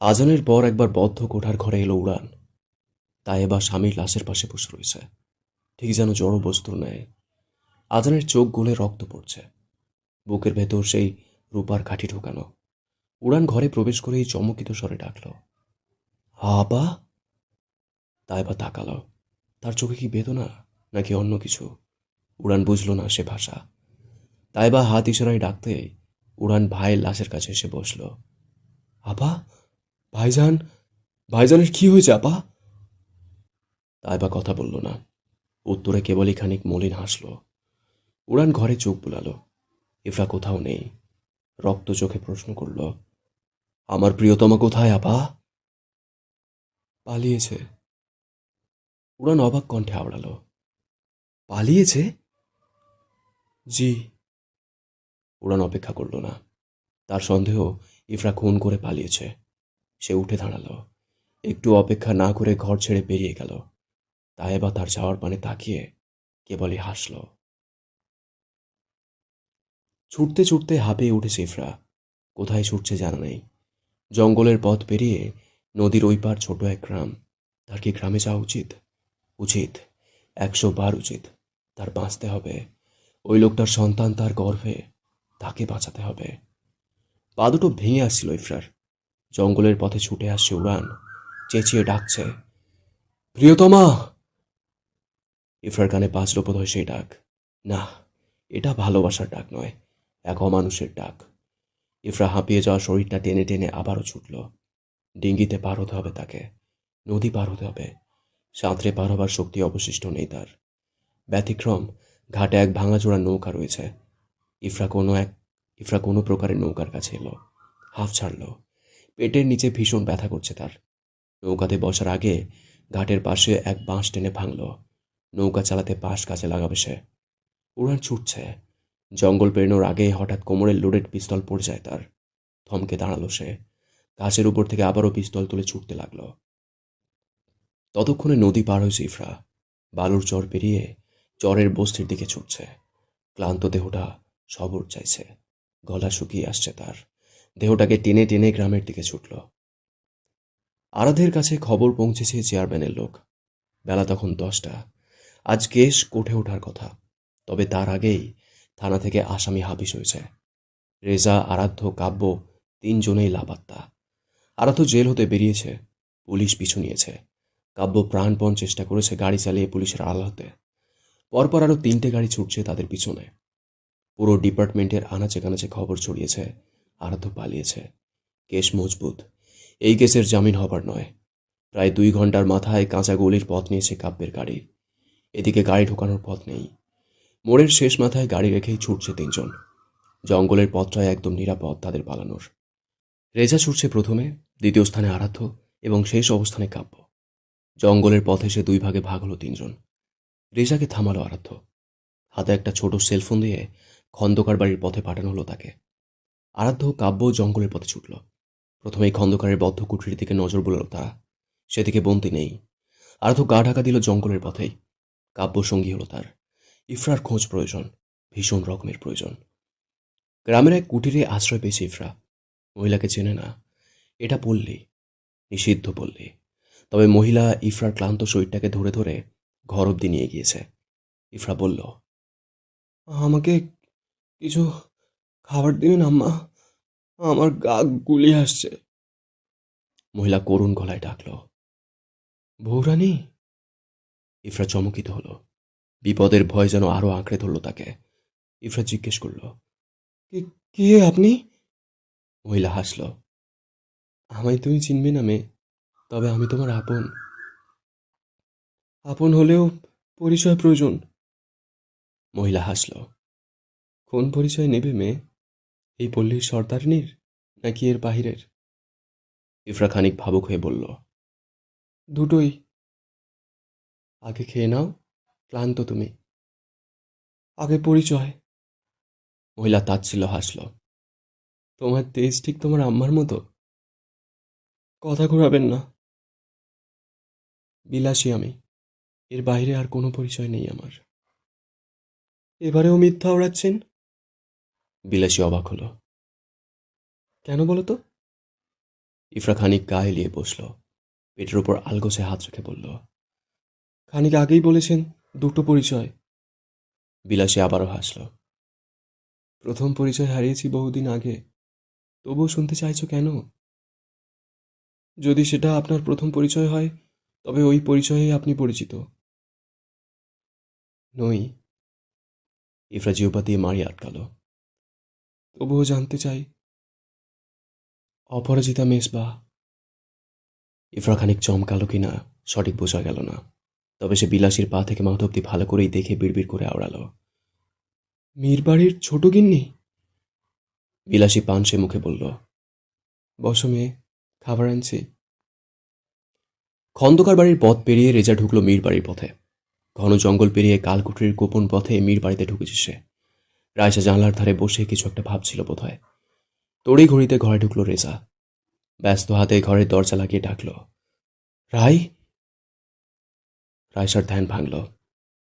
আজানের পর একবার বদ্ধ কোঠার ঘরে এলো উড়ান। তাই এবার স্বামীর লাশের পাশে বসে রয়েছে, ঠিক যেন জড় বস্তুর ন্যায়। আজানের চোখ গলে রক্ত পড়ছে, বুকের ভেতর সেই রূপার কাঠি ঢোকানো। উড়ান ঘরে প্রবেশ করেই চমকিত স্বরে ডাকল, আবা। তাই বা তাকালো, তার চোখে কি বেদনা নাকি অন্য কিছু। উড়ান বুঝল না সে ভাষা। তাই বা হাত ইশারায় ডাকতে উড়ান ভাইয়ের লাশের কাছে এসে বসল। আপা, ভাইজান, ভাইজানের কি হয়েছে আপা? তাই বা কথা বলল না, উত্তরে কেবলই খানিক মলিন হাসল। উড়ান ঘরে চোখ বুলালো, ইফরা কোথাও নেই। রক্ত চোখে প্রশ্ন করল, আমার প্রিয়তমা কোথায় আপা? পালিয়েছে। উড়ান অবাক কণ্ঠে আওড়ালো, পালিয়েছে? জি। উড়ান অপেক্ষা করল না, তার সন্দেহ ইফরা খুন করে পালিয়েছে। সে উঠে দাঁড়ালো, একটু অপেক্ষা না করে ঘর ছেড়ে বেরিয়ে গেল। তাই বা তার যাওয়ার পানে তাকিয়ে কেবলই হাসল। ছুটতে ছুটতে হাঁপিয়ে উঠেছে ইফরা। কোথায় ছুটছে জানা নেই। জঙ্গলের পথ পেরিয়ে নদীর ওই পার ছোট এক গ্রাম। তার কি গ্রামে যাওয়া উচিত? উচিত, 100 বার উচিত। তার বাঁচতে হবে। ওই লোকটার সন্তান তার গর্ভে, তাকে বাঁচাতে হবে। পা দুটো ভেঙে আসছিল ইফরার। জঙ্গলের পথে ছুটে আসছে উড়ান, চেঁচিয়ে ডাকছে, প্রিয়তমা। ইফরার কানে বাজল বোধহয় সেই ডাক। না, এটা ভালোবাসার ডাক নয়, এক অমানুষের ডাক। ইফরা হাঁপিয়ে যাওয়া শরীরটা টেনে টেনে আবারও ছুটল। ডিঙ্গিতে পার হতে হবে তাকে, নদী পার হতে হবে। সাঁতরে পার হবার শক্তি অবশিষ্ট নেই তার। ব্যতিক্রম, ঘাটে এক ভাঙাচোরা নৌকা রয়েছে। ইফরা কোনো এক ইফরা কোনো প্রকারের নৌকার কাছে এলো, হাফ ছাড়ল। পেটের নিচে ভীষণ ব্যথা করছে তার। নৌকাতে বসার আগে ঘাটের পাশে এক বাঁশ টেনে ভাঙল। নৌকা চালাতে পাশ কাজে লাগাবে সে। উড়ান ছুটছে। জঙ্গল পেরোনোর আগে হঠাৎ কোমরের লোডেড পিস্তল পড়ে যায় তার। থমকে দাঁড়ালো সে। গাছের উপর থেকে আবারও পিস্তল তুলে ছুটতে লাগলো। ততক্ষণে নদী পার হয়েছে ইফরা। বালুর চর পেরিয়ে চরের বস্তির দিকে ছুটছে। ক্লান্ত দেহটা সবর চাইছে, গলা শুকিয়ে আসছে তার। দেহটাকে টেনে টেনে গ্রামের দিকে ছুটল। আরাধ্যের কাছে খবর পৌঁছেছে চেয়ারম্যানের লোক। বেলা তখন 10টা। আজ কেস কোর্টে ওঠার কথা, তবে তার আগেই থানা থেকে আসামি হাফিস হয়েছে। রেজা, আরাধ্য, কাব্য, তিনজনেই লাপাত্তা। আরাধ্য জেল হতে বেরিয়েছে, পুলিশ পিছু নিয়েছে। কাব্য প্রাণপণ চেষ্টা করেছে গাড়ি চালিয়ে পুলিশের আড়াল হতে। পরপর আরও 3টে গাড়ি ছুটছে তাদের পিছনে। পুরো ডিপার্টমেন্টের আনাচে কানাচে খবর ছড়িয়েছে আরাধ্য পালিয়েছে। কেস মজবুত, এই কেসের জামিন হবার নয়। প্রায় 2 ঘন্টার মাথায় কাঁচা গলির পথ নিয়েছে কাব্যের গাড়ি। এদিকে গাড়ি ঢোকানোর পথ নেই। মোড়ের শেষ মাথায় গাড়ি রেখেই ছুটছে 3জন। জঙ্গলের পথটায় একদম নিরাপদ তাদের পালানোর। রেজা ছুটছে প্রথমে, দ্বিতীয় স্থানে আরাধ্য এবং শেষ অবস্থানে কাব্য। জঙ্গলের পথে সে 2 ভাগে ভাগ হলো 3জন। রেজাকে থামালো আরাধ্য। হাতে একটা ছোট সেলফোন দিয়ে খন্দকার বাড়ির পথে পাঠানো হলো তাকে। আরাধ্য ও কাব্য জঙ্গলের পথে ছুটল। প্রথমেই খন্দকারের বদ্ধ কুঠির দিকে নজর বুলালো তারা। সেদিকে বন্তি নেই। আরাধ্য গা ঢাকা দিল জঙ্গলের পথেই। কাব্য সঙ্গী হলো তার। ইফরার খোঁজ প্রয়োজন, ভীষণ রকমের প্রয়োজন। গ্রামের এক কুটিরে আশ্রয় পেয়েছে ইফরা। মহিলাকে চেনে না, এটা পল্লী, নিষিদ্ধ পল্লী। তবে মহিলা ইফরার ক্লান্ত শরীরটাকে ধরে ধরে ঘর অব্দি নিয়ে গিয়েছে। ইফরা বলল, আমাকে কিছু খাবার দিবেন আম্মা, আমার গা গুলিয়ে আসছে। মহিলা করুণ গলায় ডাকল, বৌরানী। ইফরা চমকিত হলো। বিপদের ভয় যেন আরো আঁকড়ে ধরল তাকে। ইফরা জিজ্ঞেস করল, কে আপনি? মহিলা হাসল, আমায় তুমি চিনবে না মেয়ে, তবে আমি তোমার আপন। আপন হলেও পরিচয় প্রয়োজন। মহিলা হাসল, কোন পরিচয় নেবে মেয়ে? এই পল্লীর সর্দারনির নাকি এর বাহিরের? ইফরা খানিক ভাবুক হয়ে বলল, দুটোই। আগে খেয়ে নাও, ক্লান্ত তুমি। আগে পরিচয়। মহিলা তাচ্ছিল্য হাসল, তোমার তেজ ঠিক তোমার আম্মার মতো। কথা ঘোরাবেন না। বিলাসী আমি, এর বাইরে আর কোনো পরিচয় নেই আমার। এবারেও মিথ্যা ওড়াচ্ছেন? বিলাসী অবাক হলো, কেন বলো তো? ইফরা খানিক গা এলিয়ে বসল, পেটের উপর আলগোছে হাত রেখে বলল, খানিক আগেই বলেছেন দুটো পরিচয়। বিলাসী আবারও হাসল। প্রথম পরিচয় হারিয়েছি বহুদিন আগে, তবুও শুনতে চাইছো কেন? যদি সেটা আপনার প্রথম পরিচয় হয়, তবে ওই পরিচয়ে আপনি পরিচিত। নই। ইফরা জিহ্বা দিয়ে মারি আটকাল। তবুও জানতে চাই। অপরাজিতা মেজবা। ইফরা খানিক চমকালো কিনা সঠিক বোঝা গেল না, তবে সে বিলাসীর পা থেকে মাথা অব্দি ভালো করেই দেখে বিড়বিড় করে আওড়ালো, মীরবাড়ির ছোট গিন্নি? বিলাসী পান সে মুখে বলল, বসো মেয়ে, খাবার আনছি। খন্দকার বাড়ির পথ পেরিয়ে রেজা ঢুকলো মীর বাড়ির পথে। ঘন জঙ্গল পেরিয়ে কালকুঠরির গোপন পথে মীর বাড়িতে ঢুকেছে সে। রায়সা জানলার ধারে বসে কিছু একটা ভাবছিল বোধহয়। তড়ি ঘড়িতে ঘরে ঢুকলো রেজা। ব্যস্ত হাতে ঘরের দরজা লাগিয়ে ডাকল, রাই। রায়সার ধ্যান ভাঙল।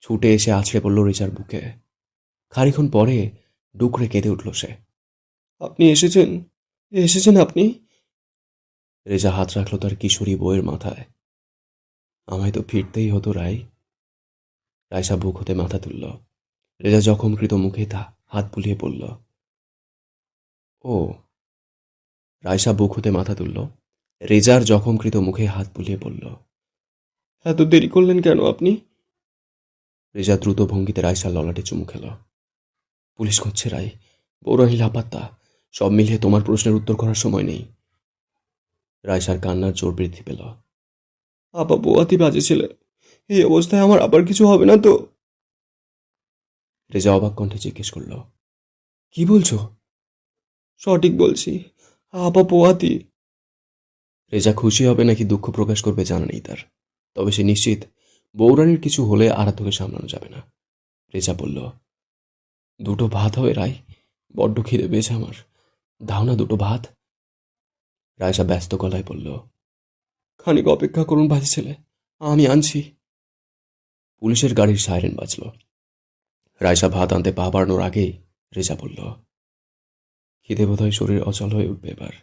ছুটে এসে আছড়ে পড়ল রেজার বুকে। খানিক্ষণ পরে ডুকরে কেঁদে উঠল সে। আপনি এসেছেন? এসেছেন আপনি? রেজা হাত রাখল তার কিশোরী বউয়ের মাথায়। আমায় তো ফিরতেই হতো রাই। রায়সা বুক হতে মাথা তুলল। রেজা জখমকৃত মুখে হাত বুলিয়ে পড়ল, ও। রায়সা বুক হতে মাথা তুলল। রেজার জখমকৃত মুখে হাত বুলিয়ে পড়ল, এত দেরি করলেন কেন আপনি? রেজা দ্রুত ভঙ্গিতে রায়সার ললাটে চুমু খেল। পুলিশ খুঁজছে রাই, বৌরানী লাপাত্তা। সব মিলিয়ে তোমার প্রশ্নের উত্তর করার সময় নেই। রায়সার কান্নার জোর বৃদ্ধি পেল। আপা বোয়াতি বাজে ছেলে, এই অবস্থায় আমার আবার কিছু হবে না তো? রেজা অবাক কণ্ঠে জিজ্ঞেস করল, কি বলছো? সঠিক বলছি, আপা পোয়াতি। রেজা খুশি হবে নাকি দুঃখ প্রকাশ করবে জানা নেই তার, তবে সে নিশ্চিত বৌরানীর কিছু হলে আরাধ্যকে সামলানো যাবে না। রেজা বলল, দুটো ভাত হবে রাই? বড্ড খিদে পেয়েছে আমার, দাও না দুটো ভাত। রায়সা ব্যস্ত গলায় বলল, খানিক অপেক্ষা করুন বাজি ছেলে, আমি আনছি। পুলিশের গাড়ির সাইরেন বাজল। রায়সা ভাত আনতে পা বাড়ানোর আগেই রেজা বলল, খিদে বোধহয় শরীর অচল হয়ে উঠবে এবার।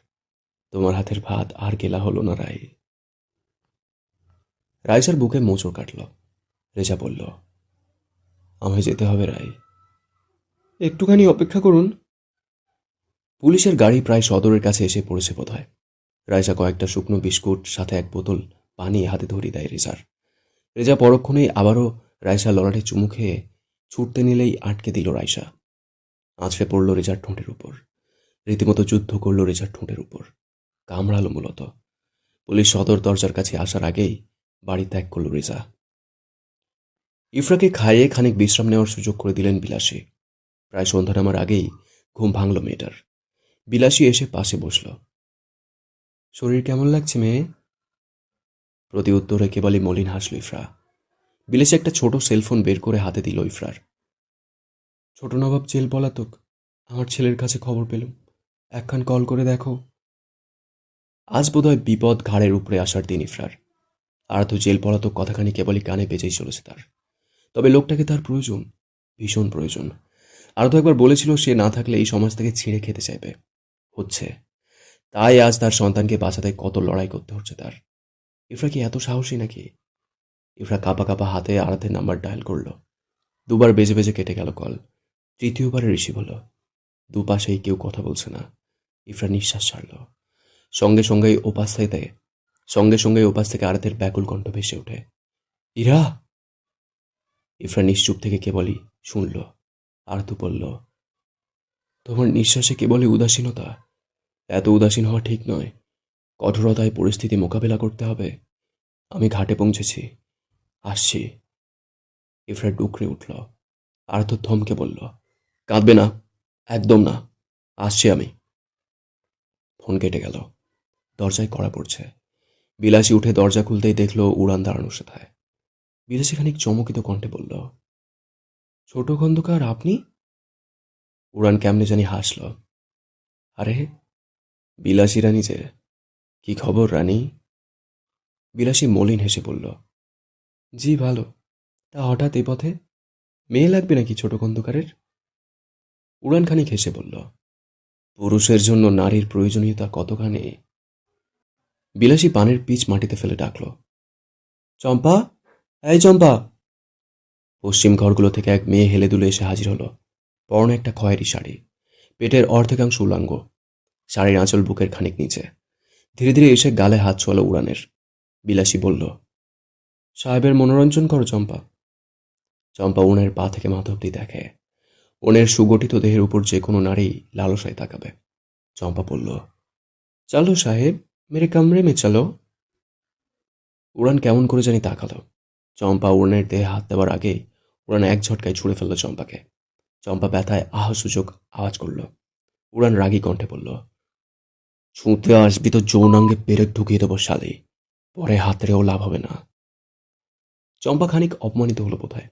তোমার হাতের ভাত আর গেলা হলো না রাই। রায়সার বুকে মোচড় কাটল। রেজা বলল, আমায় যেতে হবে রাই। একটুখানি অপেক্ষা করুন। পুলিশের গাড়ি প্রায় সদরের কাছে এসে পড়েছে বোধহয়। রায়সা কয়েকটা শুকনো বিস্কুট সাথে এক বোতল পানি হাতে ধরিয়ে দেয় রেজার। রেজা পরক্ষণেই আবারও রায়সা ললাটে চুমু খেয়ে ছুটতে নিলেই আটকে দিল রায়সা। আছড়ে পড়ল রেজার ঠোঁটের উপর। রীতিমতো যুদ্ধ করল রেজার ঠোঁটের উপর, কামড়ালো মূলত। পুলিশ সদর দরজার কাছে আসার আগেই বাড়ি ত্যাগ করল রেজা। ইফরাকে খাইয়ে খানিক বিশ্রাম নেওয়ার সুযোগ করে দিলেন বিলাসী। প্রায় সন্ধ্যা নামার আগেই ঘুম ভাঙল মেয়েটার। বিলাসী এসে পাশে বসল। শরীর কেমন লাগছে মেয়ে? প্রতি উত্তরে কেবলই মলিন হাসল ইফরা। বিলাসী একটা ছোট সেলফোন বের করে হাতে দিল ইফরার। ছোট নবাব জেল পলাতক, আমার ছেলের কাছে খবর পেলুম, একখান কল করে দেখো। আজ বোধহয় বিপদ ঘাড়ের উপরে আসার দিন ইফরার। আর তো জেল পলাতক কথাখানি কেবলই কানে বেজেই চলেছে তার। তবে লোকটাকে তার প্রয়োজন, ভীষণ প্রয়োজন। আর তো একবার বলেছিল সে না থাকলে এই সমাজ থেকে ছিঁড়ে খেতে চাইবে। হচ্ছে তাই আজ তার সন্তানকে বাঁচাতে কত লড়াই করতে হচ্ছে তার। ইফরা কি এত সাহসী নাকি? ইফরা কাঁপা কাঁপা হাতে আরাধ্যের নাম্বার ডায়াল করল। দুবার বেজে বেজে কেটে গেল কল। তৃতীয়বারে রিসিভ হলো। দুপাশেই কেউ কথা বলছে না। ইফরা নিঃশ্বাস ছাড়ল। সঙ্গে সঙ্গেই ওপাশ থেকে আরাধ্যের ব্যাকুল কণ্ঠ ভেসে ওঠে, ইরা। ইফরা নিশ্চুপ থেকে কেবলই শুনল। আরাধ্য বলল, তোমার নিঃশ্বাসে কেবলই উদাসীনতা। এত উদাসীন হওয়া ঠিক নয়। কঠোরতায় পরিস্থিতি মোকাবেলা করতে হবে। আমি ঘাটে পৌঁছেছি, আসছি। ইফরা ডুকরে উঠল। আরাধ্য থমকে বলল, কাঁদবে না, একদম না, আসছি আমি। ফোন কেটে গেল। দরজায় কড়া পড়ছে। বিলাসী উঠে দরজা খুলতেই দেখল উড়ান দাঁড়ানো সেথায়। বিলাসী খানিক চমকিত কণ্ঠে বলল, ছোট খন্দকার আপনি? উড়ান কেমনে জানি হাসল। আরে বিলাসী রানী যে। কি খবর রানী? বিলাসী মলিন হেসে বলল, জি ভালো। তা হঠাৎ এ পথে? মেয়ে লাগবে নাকি ছোট খন্দকারের? উড়ান খানিক হেসে বলল, পুরুষের জন্য নারীর প্রয়োজনীয়তা কতখানি। বিলাসী পানের পিচ মাটিতে ফেলে ডাকল, চম্পা, এই চম্পা। পশ্চিম ঘরগুলো থেকে এক মেয়ে হেলে দুলে এসে হাজির হলো। পরনে একটা খয়েরি শাড়ি, পেটের অর্ধেকাংশ উলাঙ্গ, শাড়ির আঁচল বুকের খানিক নিচে। ধীরে ধীরে এসে গালে হাত ছোয়ালো উড়ানের। বিলাসী বলল, সাহেবের মনোরঞ্জন করো চম্পা। চম্পা উনের পা থেকে মাথা অব্দি দেখে। উনের সুগঠিত দেহের উপর যে কোনো নারী লালসায় তাকাবে। চম্পা বলল, চলো সাহেব, মেরে কামরে মে চলো। উড়ান কেমন করে জানি তাকালো। চম্পা উড়ানের দেহে হাত দেওয়ার আগেই উড়ান এক ঝটকায় ছুঁড়ে ফেলল চম্পাকে। চম্পা ব্যথায় আহাসূচক আওয়াজ করল। উড়ান রাগী কণ্ঠে বলল, ছুঁতে আসবি তো যৌনাঙ্গে পেরেক ঢুকিয়ে দেবো শালি, পরে হাতেরেও লাভ হবে না। চম্পা খানিক অপমানিত হলো বোধহয়,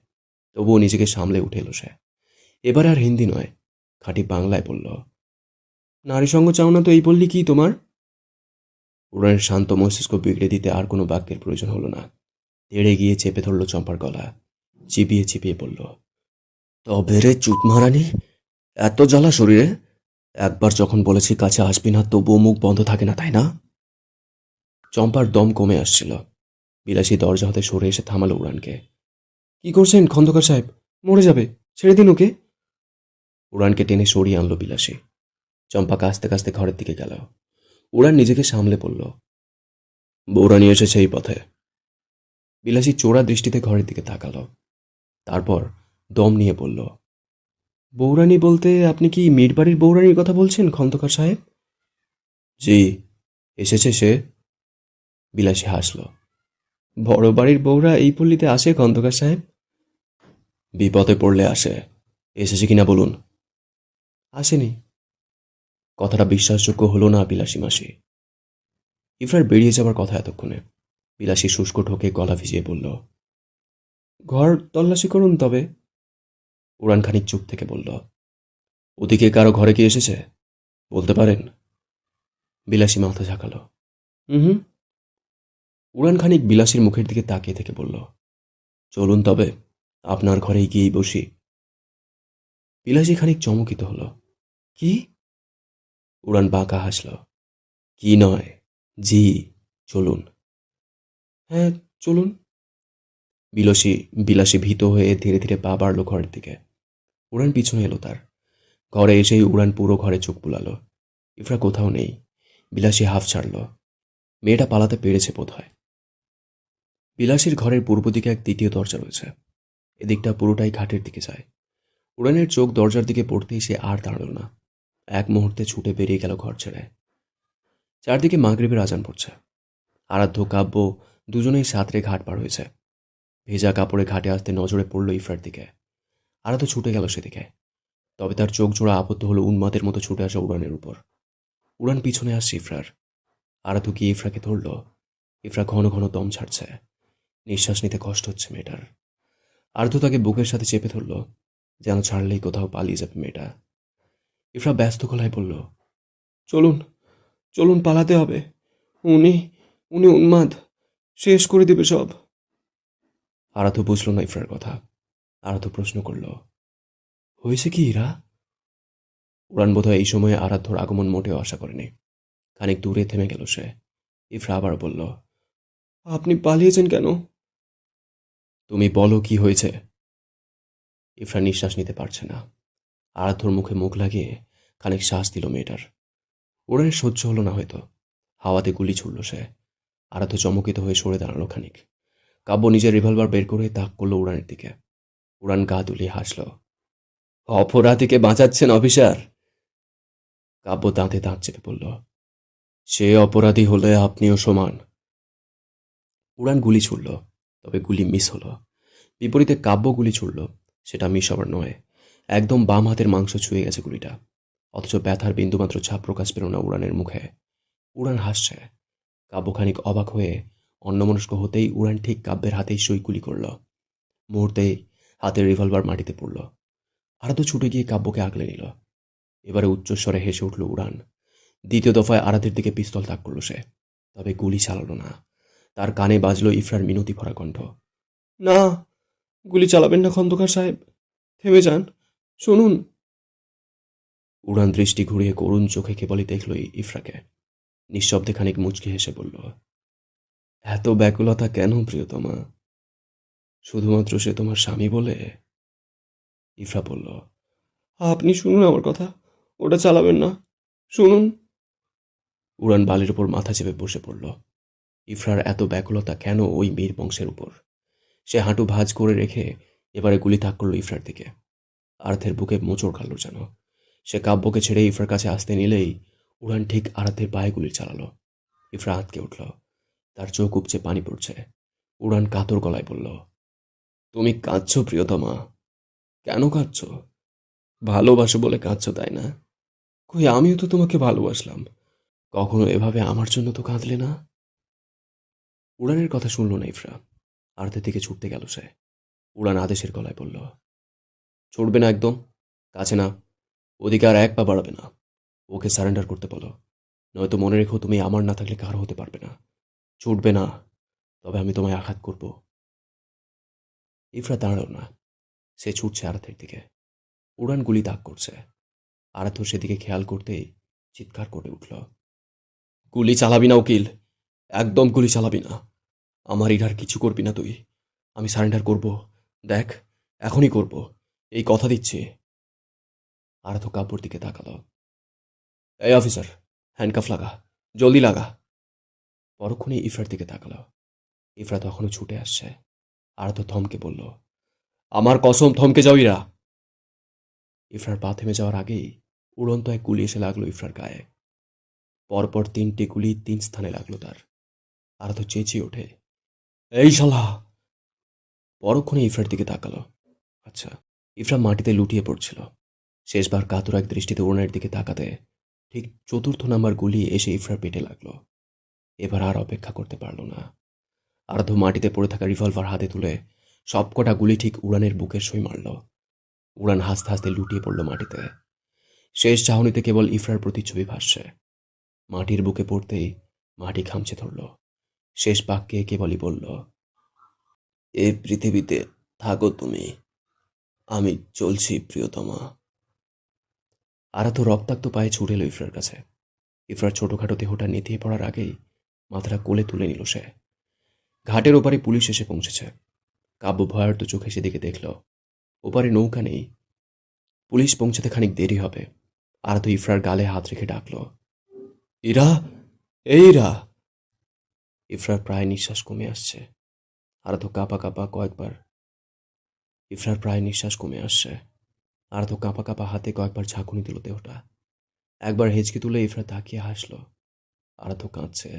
তবুও নিজেকে সামলে উঠে এলো সে। এবার আর হিন্দি নয়, খাঁটি বাংলায় বলল, নারী সঙ্গ চাও না তো এই বললি কি তোমার? উড়ানের শান্ত মস্তিষ্ক বিগড়ে দিতে আর কোনো বাক্যের প্রয়োজন হলো না। তেড়ে গিয়ে চেপে ধরল চম্পার গলা, চিবিয়ে চিবিয়ে বলল, তবে রে চুত মারানি, এত জ্বালা শরীরে? একবার যখন বলেছি কাছে আসবি না, তবুও মুখ বন্ধ থাকে না, তাই না? চম্পার দম কমে আসছিল। বিলাসী দরজা হতে সরে এসে থামালো উড়ানকে। কি করছেন খন্দকার সাহেব? মরে যাবে, ছেড়ে দিন ওকে। উড়ানকে টেনে সরিয়ে আনলো বিলাসী। চম্পা কাঁচতে কাঁচতে ঘরের দিকে গেল। উড়ান নিজেকে সামলে পড়ল, বৌরানি এসেছে এই পথে। বিলাসী চোরা দৃষ্টিতে ঘরের দিকে তাকালো, তারপর দম নিয়ে বলল, বৌরানি বলতে আপনি কি মিরবাড়ির বৌরানির কথা বলছেন খন্দকার সাহেব? জি, এসেছে সে। বিলাসী হাসল। বড় বাড়ির বউরা এই পল্লীতে আসে খন্দকার সাহেব? বিপদে পড়লে আসে। এসেছে কিনা বলুন। আসেনি। কথাটা বিশ্বাসযোগ্য হলো না বিলাসী মাসি। ইফরার বেরিয়ে যাবার কথা এতক্ষণে। বিলাসী শুষ্ক ঢোকে গলা ভিজিয়ে বলল, ঘর তল্লাশি করুন তবে। উড়ান খানিক চুপ থেকে বলল, ওদিকে কারো ঘরে কি এসেছে বলতে পারেন? বিলাসী মাথা ঝাঁকালো, হুম। উড়ান খানিক বিলাসীর মুখের দিকে তাকিয়ে থেকে বলল, চলুন তবে, আপনার ঘরেই গিয়েই বসি। বিলাসী খানিক চমকিত হলো, কি? উড়ান বাঁকা হাসল, কি নয়, জি, চলুন। হ্যাঁ, চলুন। বিলাসী ভীত হয়ে ধীরে ধীরে পা বাড়ল ঘরের দিকে। উড়ান পিছনে এলো তার। ঘরে এসেই উড়ান পুরো ঘরে চোখ বুলালো। ইফরা কোথাও নেই। বিলাসী হাফ ছাড়ল। মেয়েটা পালাতে পেরেছে বোধ হয়। বিলাসীর ঘরের পূর্ব দিকে এক দ্বিতীয় দরজা রয়েছে। এদিকটা পুরোটাই ঘাটের দিকে যায়। উড়ানের চোখ দরজার দিকে পড়তেই সে আর দাঁড়াল না। এক মুহূর্তে ছুটে বেরিয়ে গেল ঘর ছেড়ে। চারদিকে মাগরিবের আজান পড়ছে। আরাধ্য, কাব্য দুজনেই সাঁতরে ঘাট পার হয়েছে। ভেজা কাপড়ে ঘাটে আসতে নজরে পড়ল ইফরার দিকে। আরাধ্য ছুটে গেল সেদিকে। তবে তার চোখ জোড়া আবদ্ধ হলো উন্মাদের মতো ছুটে আসা উড়ানের উপর। উড়ান পিছনে আসছে ইফরার। আরাধ্য গিয়ে ইফরাকে ধরল। ইফরা ঘন ঘন দম ছাড়ছে। নিঃশ্বাস নিতে কষ্ট হচ্ছে মেয়েটার। আরাধ্য তাকে বুকের সাথে চেপে ধরল, যেন ছাড়লেই কোথাও পালিয়ে যাবে মেয়েটা। ইফরা ব্যস্ত গলায় বলল, চলুন, চলুন, পালাতে হবে। উনি উনি উন্মাদ, শেষ করে দিবে সব। আরাধ্য বুঝল না ইফরার কথা। আরাধ্য প্রশ্ন করল, হয়েছে কি ইরা? উড়ান বোধহয় এই সময়ে আরাধ্যর আগমন মোটেও আশা করেনি। খানিক দূরে থেমে গেল সে। ইফরা আবার বলল, আপনি পালিয়েছেন কেন? তুমি বলো কি হয়েছে। ইফরা নিঃশ্বাস নিতে পারছে না। আরাধ্যর মুখে মুখ লাগিয়ে খানিক শ্বাস দিল মেয়েটার। উড়ানের সহ্য হলো না হয়তো। হাওয়াতে গুলি ছুড়ল সে। আরাধ্য চমকিত হয়ে সরে দাঁড়ালো খানিক। কাব্য নিজের রিভলভার বের করে তাক করলো উড়ানের দিকে। উড়ান গা দুলিয়ে হাসল। অপরাধীকে বাঁচাচ্ছেন অফিসার? কাব্য দাঁতে দাঁত চেপে বলল, সে অপরাধী হলে আপনিও সমান। উড়ান গুলি ছুড়ল, তবে গুলি মিস হলো। বিপরীতে কাব্য গুলি ছুড়ল, সেটা মিস হবার নয়, একদম বাম হাতের মাংস ছুঁয়ে গেছে গুলিটা। অথচ ব্যথার বিন্দুমাত্র ছাপ প্রকাশ পেল না উড়ানের মুখে। উড়ান হাসছে। কাব্য খানিক অবাক হয়ে অন্যমনস্ক হতেই উড়ান ঠিক কাব্যের হাতেই সই গুলি করল। মুহূর্তেই হাতের রিভলভার মাটিতে পড়ল। আরাধ্য ছুটে গিয়ে কাব্যকে আগলে নিল। এবারে উচ্চস্বরে হেসে উঠল উড়ান। দ্বিতীয় দফায় আরাধ্যের দিকে পিস্তল তাক করল সে, তবে গুলি চালালো না। তার কানে বাজল ইফরার মিনতি ভরা কণ্ঠ, না, গুলি চালাবেন না খন্দকার সাহেব, থেমে যান, শুনুন। উড়ান দৃষ্টি ঘুরিয়ে করুণ চোখে কেবলই দেখল ইফরাকে। নিঃশব্দে খানিক মুচকি হেসে বলল, এত ব্যাকুলতা কেন প্রিয়তমা? শুধুমাত্র সে তোমার স্বামী বলে? ইফরা বলল, আপনি শুনুন আমার কথা, ওটা চালাবেন না, শুনুন। উড়ান বালির উপর মাথা চেপে বসে পড়ল। ইফরার এত ব্যাকুলতা কেন ওই মীর বংশের উপর? সে হাঁটু ভাঁজ করে রেখে এবারে গুলি তাক করল ইফরার দিকে। আরাধ্যের বুকে মোচড় খাল যেন। সে কাব্যকে ছেড়ে ইফরার কাছে আসতে নিলেই উড়ান ঠিক আরাধ্যের পায়ে গুলি চালালো। ইফরা আঁতকে উঠল, তার চোখ উপচে পানি পড়ছে। উড়ান কাতর গলায় বলল, তুমি কাঁদছো প্রিয়তমা? কেন কাঁদছো? ভালোবাসো বলে কাঁদছো তাই না? কই, আমিও তো তোমাকে ভালোবাসলাম। কখনো এভাবে আমার জন্য তো কাঁদলে না। উড়ানের কথা শুনল না ইফরা। আরাধ্যের দিকে ছুটতে গেল সে। উড়ান আদেশের গলায় বলল, ছুটবে না একদম, কাছে না, ওদিকে আর এক পা বাড়াবে না। ওকে সারেন্ডার করতে বলো, নয়তো মনে রেখো তুমি আমার না থাকলে কারো হতে পারবে না। ছুটবে না, তবে আমি তোমায় আঘাত করব। ইফরা দাঁড়ালো না, সে ছুটছে আরাধ্যের দিকে। উড়ান গুলি তাক করছে। আরাধ্য সেদিকে খেয়াল করতেই চিৎকার করে উঠল, গুলি চালাবি না উকিল, একদম গুলি চালাবি না। আমার ইরার কিছু করবি না তুই। আমি সারেন্ডার করব, দেখ, এখনই করব, এই কথা দিচ্ছি। আরাধ্য কাব্যর দিকে তাকালো। এই অফিসার, হ্যান্ডকাফ লাগা, জলদি লাগা। পরক্ষণে ইফরার দিকে তাকালো। ইফরা তখনও ছুটে আসছে। আরাধ্য থমকে বলল, আমার কসম থমকে যাও ইরা। ইফরার পা থেমে যাওয়ার আগেই উড়ন্ত এক গুলি এসে লাগলো ইফরার গায়ে। পরপর 3টে গুলি 3 স্থানে লাগলো তার। আরাধ্য চেঁচিয়ে ওঠে, এই শালা। পরক্ষণে ইফরার দিকে তাকালো। আচ্ছা, ইফরা মাটিতে লুটিয়ে পড়ছিল। শেষবার কাতর এক দৃষ্টিতে উড়ানের দিকে তাকাতে ঠিক 4র্থ নাম্বার গুলি এসে ইফরার পেটে লাগলো। এবার আর অপেক্ষা করতে পারল না। আরাধ্য মাটিতে পড়ে থাকা রিভলভার হাতে তুলে সবকটা গুলি ঠিক উড়ানের বুকের সই মারল। উড়ান হাসতে হাসতে লুটিয়ে পড়ল মাটিতে। শেষ চাহনিতে কেবল ইফরার প্রতিচ্ছবি ভাসছে। মাটির বুকে পড়তেই মাটি খামচে ধরল। শেষ বাক্যে কেবলই বলল, এ পৃথিবীতে থাকো তুমি, আমি চলছি প্রিয়তমা। আরাধ্য রক্তাক্ত পায়ে ছুটে এলো ইফরার কাছে। ইফরার ছোটখাটো দেহটা নেতিয়ে পড়ার আগেই মাথাটা কোলে তুলে নিল সে। ঘাটের ওপারে পুলিশ এসে পৌঁছেছে। কাব্য ভয়ার্ত চোখে সেদিকে দেখল। ওপারে নৌকা নেই। পুলিশ পৌঁছাতে খানিক দেরি হবে। আরাধ্য ইফরার গালে হাত রেখে ডাকল, ইরা, এই ইরা। ইফরার প্রায় নিঃশ্বাস কমে আসছে। আরাধ্য কাঁপা কাঁপা কয়েকবার ইফরার প্রায় নিঃশ্বাস কমে আসছে। আরাধ্য কাঁপা কাঁপা হাতে কয়েকবার ঝাঁকুনি দিল দেহটা। একবার হেঁচকি তুলে ইফরা তাকিয়ে হাসল। আরাধ্য কাঁদছে,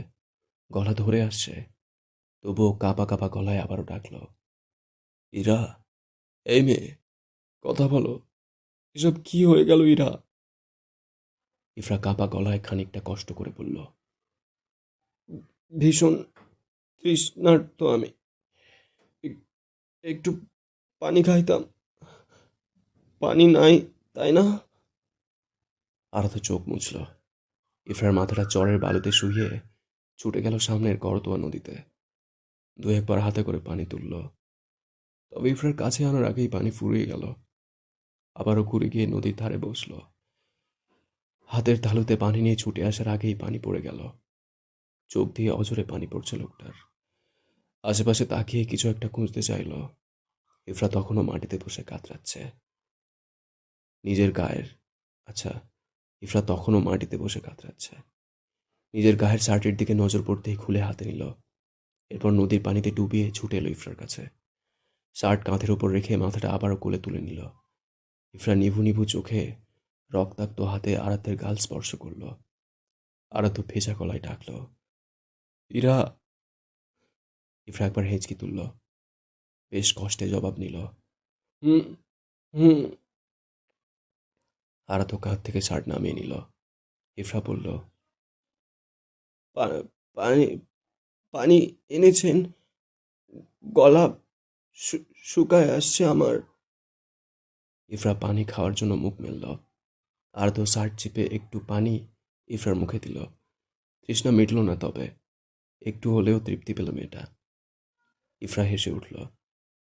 গলা ধরে আসছে, তবুও কাঁপা কাঁপা গলায় আবারও ডাকল, ইরা, এই মেয়ে, কথা বলো, এসব কি হয়ে গেল ইরা? ইফরা কাঁপা গলায় খানিকটা কষ্ট করে বলল, ভীষণ তৃষ্ণার্ত আমি, একটু পানি খাইতাম। পানি নাই, তাই না? আরাধ্য চোখ মুছল। ইফরার মাথাটা চরের বালুতে শুইয়ে ছুটে গেল সামনের করতোয়া নদীতে। 2-1 বার হাতে করে পানি তুলল। তবে ইফরার কাছে আনার আগেই পানি ফুরিয়ে গেল। আবারও ঘুরে গিয়ে নদীর ধারে বসল। হাতের তালুতে পানি নিয়ে ছুটে আসার আগেই পানি পড়ে গেল। চোখ দিয়ে অজরে পানি পড়ছে লোকটার। আশেপাশে তাকিয়ে কিছু একটা খুঁজতে চাইল। ইফরা তখনও মাটিতে বসে কাতরাচ্ছে। নিজের গায়ের আচ্ছা ইফরা তখনও মাটিতে বসে কাতরাচ্ছে। নিজের গায়ের শার্টের দিকে নজর পড়তেই খুলে হাতে নিল। এরপর নদীর পানিতে ডুবিয়ে ছুটে এলো ইফরার কাছে। শার্ট কাঁধের উপর রেখে মাথাটা আবারও কোলে তুলে নিল। ইফরা নিভু নিভু চোখে রক্তাক্ত হাতে আরাধ্যের গাল স্পর্শ করল। আরাধ্য ভেজা গলায় ডাকল, ইরা। ইফরা একবার হেঁচকি তুলল। বেশ কষ্টে জবাব নিল, হুম, হুম। আরাধ্য কাঁধ থেকে শার্ট নামিয়ে নিল। ইফরা বলল, পানি পানি এনেছেন? গলা শুকায় আসছে আমার। ইফরা পানি খাওয়ার জন্য মুখ মেলল। আরাধ্য শার্ট চিপে একটু পানি ইফরার মুখে দিল। তৃষ্ণা মিটল না, তবে একটু হলেও তৃপ্তি পেল মেয়েটা। ইফরা হেসে উঠল।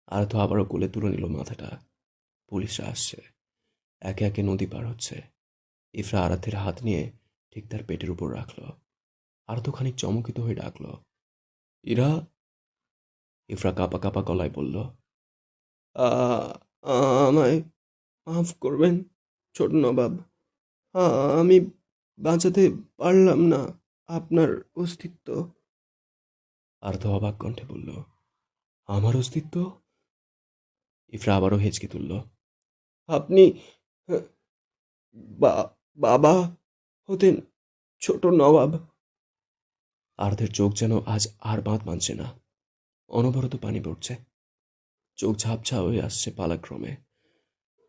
আরাধ্য আবারও কোলে তুলে নিল মাথাটা। পুলিশরা আসছে। একে একে নদী পার হচ্ছে। ইফরা আরাধ্যের হাত নিয়ে ঠিক তার পেটের উপর রাখল। আর তো খানিক চমকিত হয়ে ডাকল, ইরা। ইফরা কাঁপা কাঁপা গলায় বলল, "আ- আমায় মাফ করবেন ছোট নবাব। আমি বাঁচাতে পারলাম না আপনার অস্তিত্ব।" আর তো অবাক কণ্ঠে বলল, আমার অস্তিত্ব? ইফরা আবারও হেঁচকি তুলল। আপনি আহ, বাবা হতেন ছোট নবাব। আর্ধের চোখ যেন আজ আর বাঁধ মানছে না, অনবরত পানি পড়ছে, চোখ ঝাপঝাপ হয়ে আসছে পালাক্রমে।